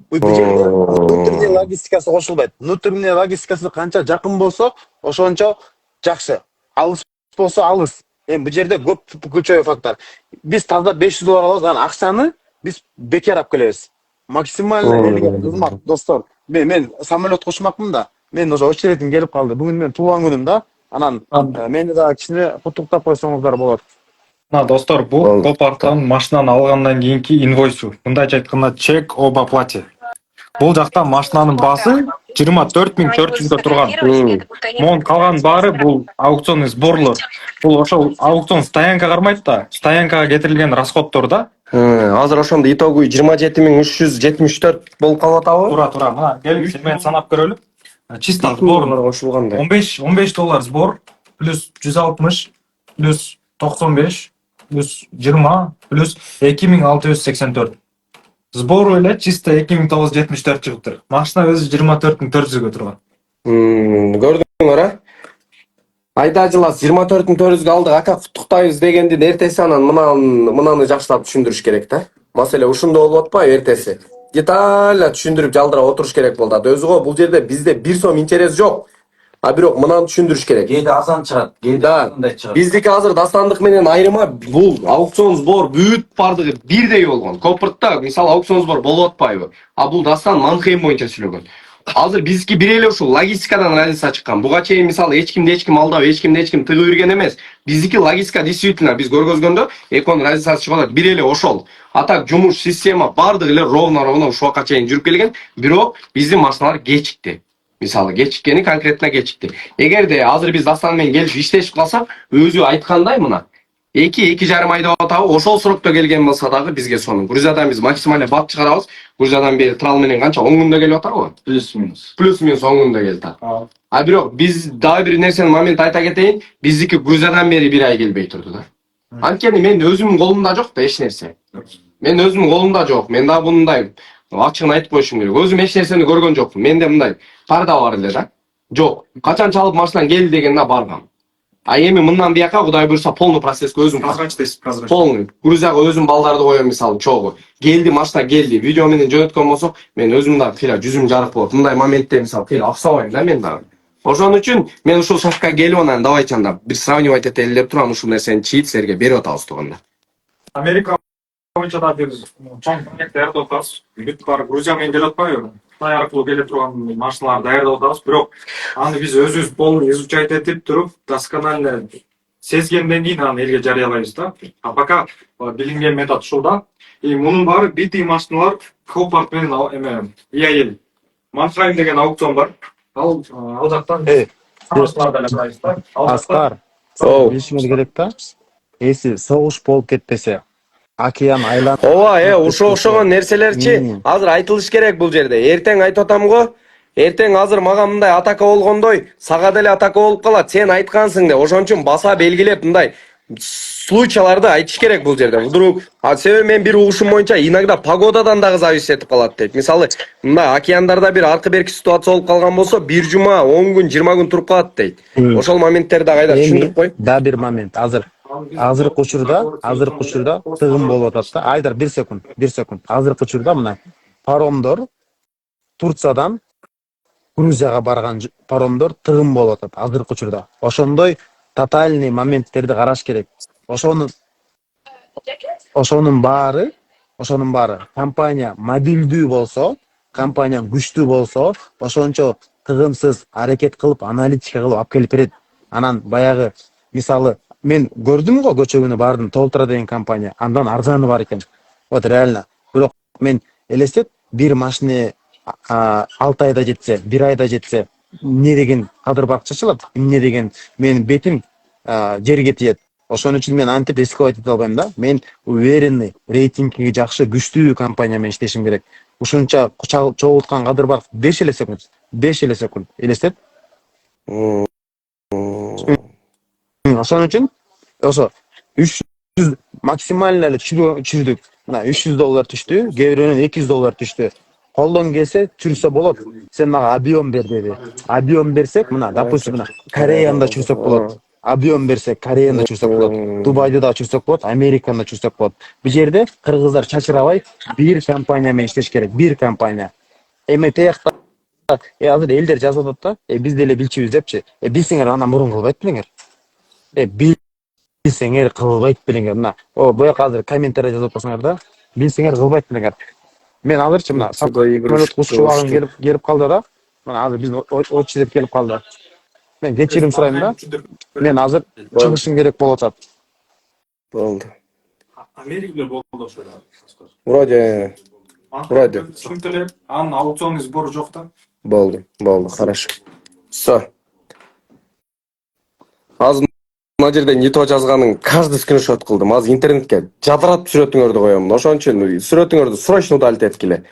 Бул жерде внутренний логистикасы кошулбайт. Внутренний логистикасы канча жакын болсо, ошончо жакшы. Алыс болсо алыс. Эми бул жерде көп ключевой фактор. Биз таза $500 алабыз, анан акчаны биз бекер алып келебиз. Максимально элге кызмат, достор. Мен самолет кошмакмын да. Мен уже очередим келип калды. Бүгүн мен туулган күнүм да. Анан мени да кичине куттуктап койсоңуздар болот. Мына достор, бул Копорттан машинаны алгандан кийинки инвойсу. Мындайча айтканда чек об оплате. Бул жакта машинанын баасы 24400 турган. Монун калган баары бул аукционный сборлор. Бул ошол аукцион стоянка кармайт да. Стоянкага кетирилген расходдор да. Азыр ошондо итогу 27374 болуп калып атабы? Тура. Мына келип мен санап көрөлү. Чисто сбор кошулганда. $15 сбор плюс 160 плюс 95 плюс 20 плюс 2684. Сбор эле чисто 2974 чыгыптыр. Машина өзү 24400 турган. Көрдүңөр а? Айда жылас 24400 алдык, ака куттуктайбыз дегендин эртеси анан мынаны жакшылап түшүндүрүш керек да. Маселе ушунда болуп атпайбы эртеси? Детально түшүндүрүп жалдырап отуруш керек болду. Өзү го бул жерде бизде 1 сом интерес жок. А бирок мынаны түшүндүрүш керек. Кээде азан чыгат, кээде андай чыгат. Биздики азыр дастандык менен айырма бул аукцион сбор бүт бардыгы бирдей болгон. Копортто мисалы аукцион сбор болуп атпайбы? А бул дастан Манхейм боюнча сүйлөгөн. Азыр биздики бир эле ушул логистикадан разница чыккан. Буга чейин мисалы эч ким алдап, эч ким тыгып жүргөн эмес. Биздики логистика действительно биз көргөзгөндө эконун разницасы чыгып атат. Бир эле ошол. А так жумуш, система бардыгы эле ровно ушуга чейин жүрүп келген. Бирок биздин машиналар кечикти. Мисалы кечиккени конкретно кечикти. Эгерде азыр биз дастан менен келип иштешип калсак, өзү айткандай мына 2-2,5 айда атабы ошол срокто келген болсо дагы бизге сонун. Грузиядан биз максимально бат чыгарабыз. Грузиядан бери трал менен канча 10 күндө келип атабы? Плюс-минус. Плюс-минус 10 күндө келди. А бирок биз дагы бир нерсени момент айта кетейин, биздики Грузиядан бери 1 ай келбей турду да. Анткени мен өзүмдүн колумда жок да эч нерсе. Мен өзүмдүн колумда жок. Мен дагы мындай ачыгын айтып коюшум керек. Өзүм эч нерсени көргөн жокмун. Менде мындай парда бар эле да. Жок. Качан чалып машинан келди дегенде баргам. А эми мындан бияка Кудай буйрса полный процесске өзүм Прозрачный. полный. Грузияга өзүм балдарды коём мисалы чогуу. Келди машина келди. Видео менен жөнөткөн болсок, мен өзүм дагы кыйла жүзүм жарык болот. Мындай моментте мисалы кыйла аксабайм да мен дагы. Ошон үчүн мен ушул шартка келип анан давайте анда бир сравнивать этели деп турам, ушул нерсени чийип силерге берип атабыз туганда. Америка боюнча да бир чоң проект даярдап атабыз. Бүт баары Грузия менен келип атпайбы? Кытай аркылуу келип турган машиналарды даярдап атабыз. Бирок аны биз өзүбүз полный изучать этип туруп, досконально сезгенден кийин аны элге жарыялайбыз да. А пока билинген метод ушул да. И мунун баары бити машиналар Копорт менен эме ИАЛ. Манхайм деген аукцион бар. Ал жактан машиналарды эле алабыз да. Аскар. Билишиңиз керек да. Эси согуш болуп кетпесе, океан айланып. Ооба, ошогон нерселерчи азыр айтылыш керек бул жерде. Эртең айтып атам го. Эртең азыр мага мындай атака болгондой, сага деле атака болуп калат. Сен айткансың деп. Ошон үчүн баса белгилеп мындай случайларды айтыш керек бул жерде. Вдруг, себеби мен бир угушум боюнча иногда погодадан дагы зависит этип калат дейт. Мисалы, мындай океандарда бир аркы берки ситуация болуп калган болсо, 1 жума, 10 күн, 20 күн туруп калат дейт. Ошол моменттерди кайда түшүндүрүп кой. Да бир момент. Азыркы учурда тыгын болуп атат да. Айдар бир секунд. Азыркы учурда мына паромдор Турциядан Грузияга барган паромдор тыгын болуп атат азыркы учурда. Ошондой тотальный моменттерди караш керек. Ошонун баары компания мобилдүү болсо, компания күчтүү болсо, ошончо тыгынсыз аракет кылып, аналитика кылып алып келип берет. Анан баягы мисалы мен көрдүм го көчөгүнү баардын толтура деген компания, андан арзаны бар экен. Вот реально. Бирок мен элестет бир машина 6 айда жетсе, 1 айда жетсе, эмне деген кадыр бакча чачылат, эмне деген менин бетим жерге тиет. Ошон үчүн мен антип рисковать эте албайм да. Мен уверенный, рейтинги жакшы, күчтүү компания менен иштешим керек. Ушунча чогулткан кадыр бар 5 эле секунд. Элестет. Ошон үчүн ошо 300 максимально эле чүрдүк. Мына $300 түштү, кээ бирөөнөн $200 түштү. Колдон келсе чүрсө болот. Сен мага объем бер деди. Объем берсек, мына допустим, мына Кореяда чүрсөк болот. Объем берсек, Кореяда чүрсөк болот. Дубайда да чүрсөк болот, Америкада чүрсөк болот. Бул жерде кыргыздар чачырабай бир компания менен иштеш керек. Бир компания. Эми таякта азыр элдер жазып атат да, биз деле билчүбүз депчи. Билсеңер андан мурун кылбайт белеңер. Билсеңер кылбайт белеңер. Мына бояка азыр комментарий жазып атсаңар да, билсеңер кылбайт белеңер. Мен азырчы мына самолет кушчубагым келип калды да. Мына азыр биз очу деп келип калды. Мен кечирим сурайм да. Мен азыр чыгышым керек болуп атат. Болду. Америкада болду ошол. Вроде. Түшүнүктүү. Анын аукционный сбору жок да. Болду, хорошо. Все. Азыр мына жерде нито жазганын каждый скриншот кылдым. Азыр интернетке жадыратып сүрөтүңөрдү коёмун. Ошон үчүн сүрөтүңөрдү срочно удалить эткиле.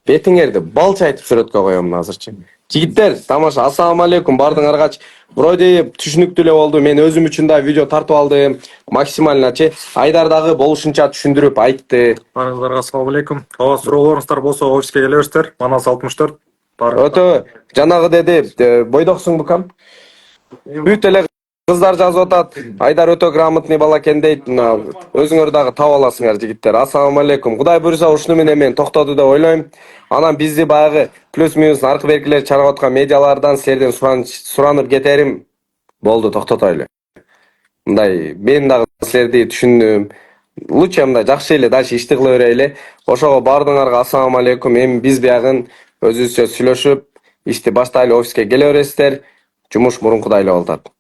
Бетиңерди балча айтып сүрөткө коёмун азырчы. Жигиттер, тамаша, ассаламу алейкум, бардыңарга. Вроде түшүнүктүү эле болду. Мен өзүм үчүн да видео тартып алдым. Максимальначы Айдар дагы болушунча түшүндүрүп айтты. Баарыңыздарга ассаламу алейкум. Ооба суроолоруңуздар болсо офиске келе бериңиздер. Манас 64. Өтө жанагы деди, бойдоксуң букам. Бүт эле кыздар жазып атат. Айдар өтө грамотный бала экен дейт. Өзүңөр дагы таап аласыңар жигиттер. Ассаламу алейкум. Кудай буйруса ушуну менен мен токтоду деп ойлойм. Анан бизди баягы плюс-минус аркы беркилер чыгарып аткан медиалардан силерден суранып кетерим. Болду, токтотойлу. Мындай мен дагы силерди түшүндүм. Лучше мындай жакшы эле дальше ишти кыла берели. Ошого бардыңарга ассаламу алейкум. Эми биз биягын өзүбүзчө сүйлөшүп, ишти баштайлы офиске келе бересиздер. Жумуш мурункудай эле болуп атат.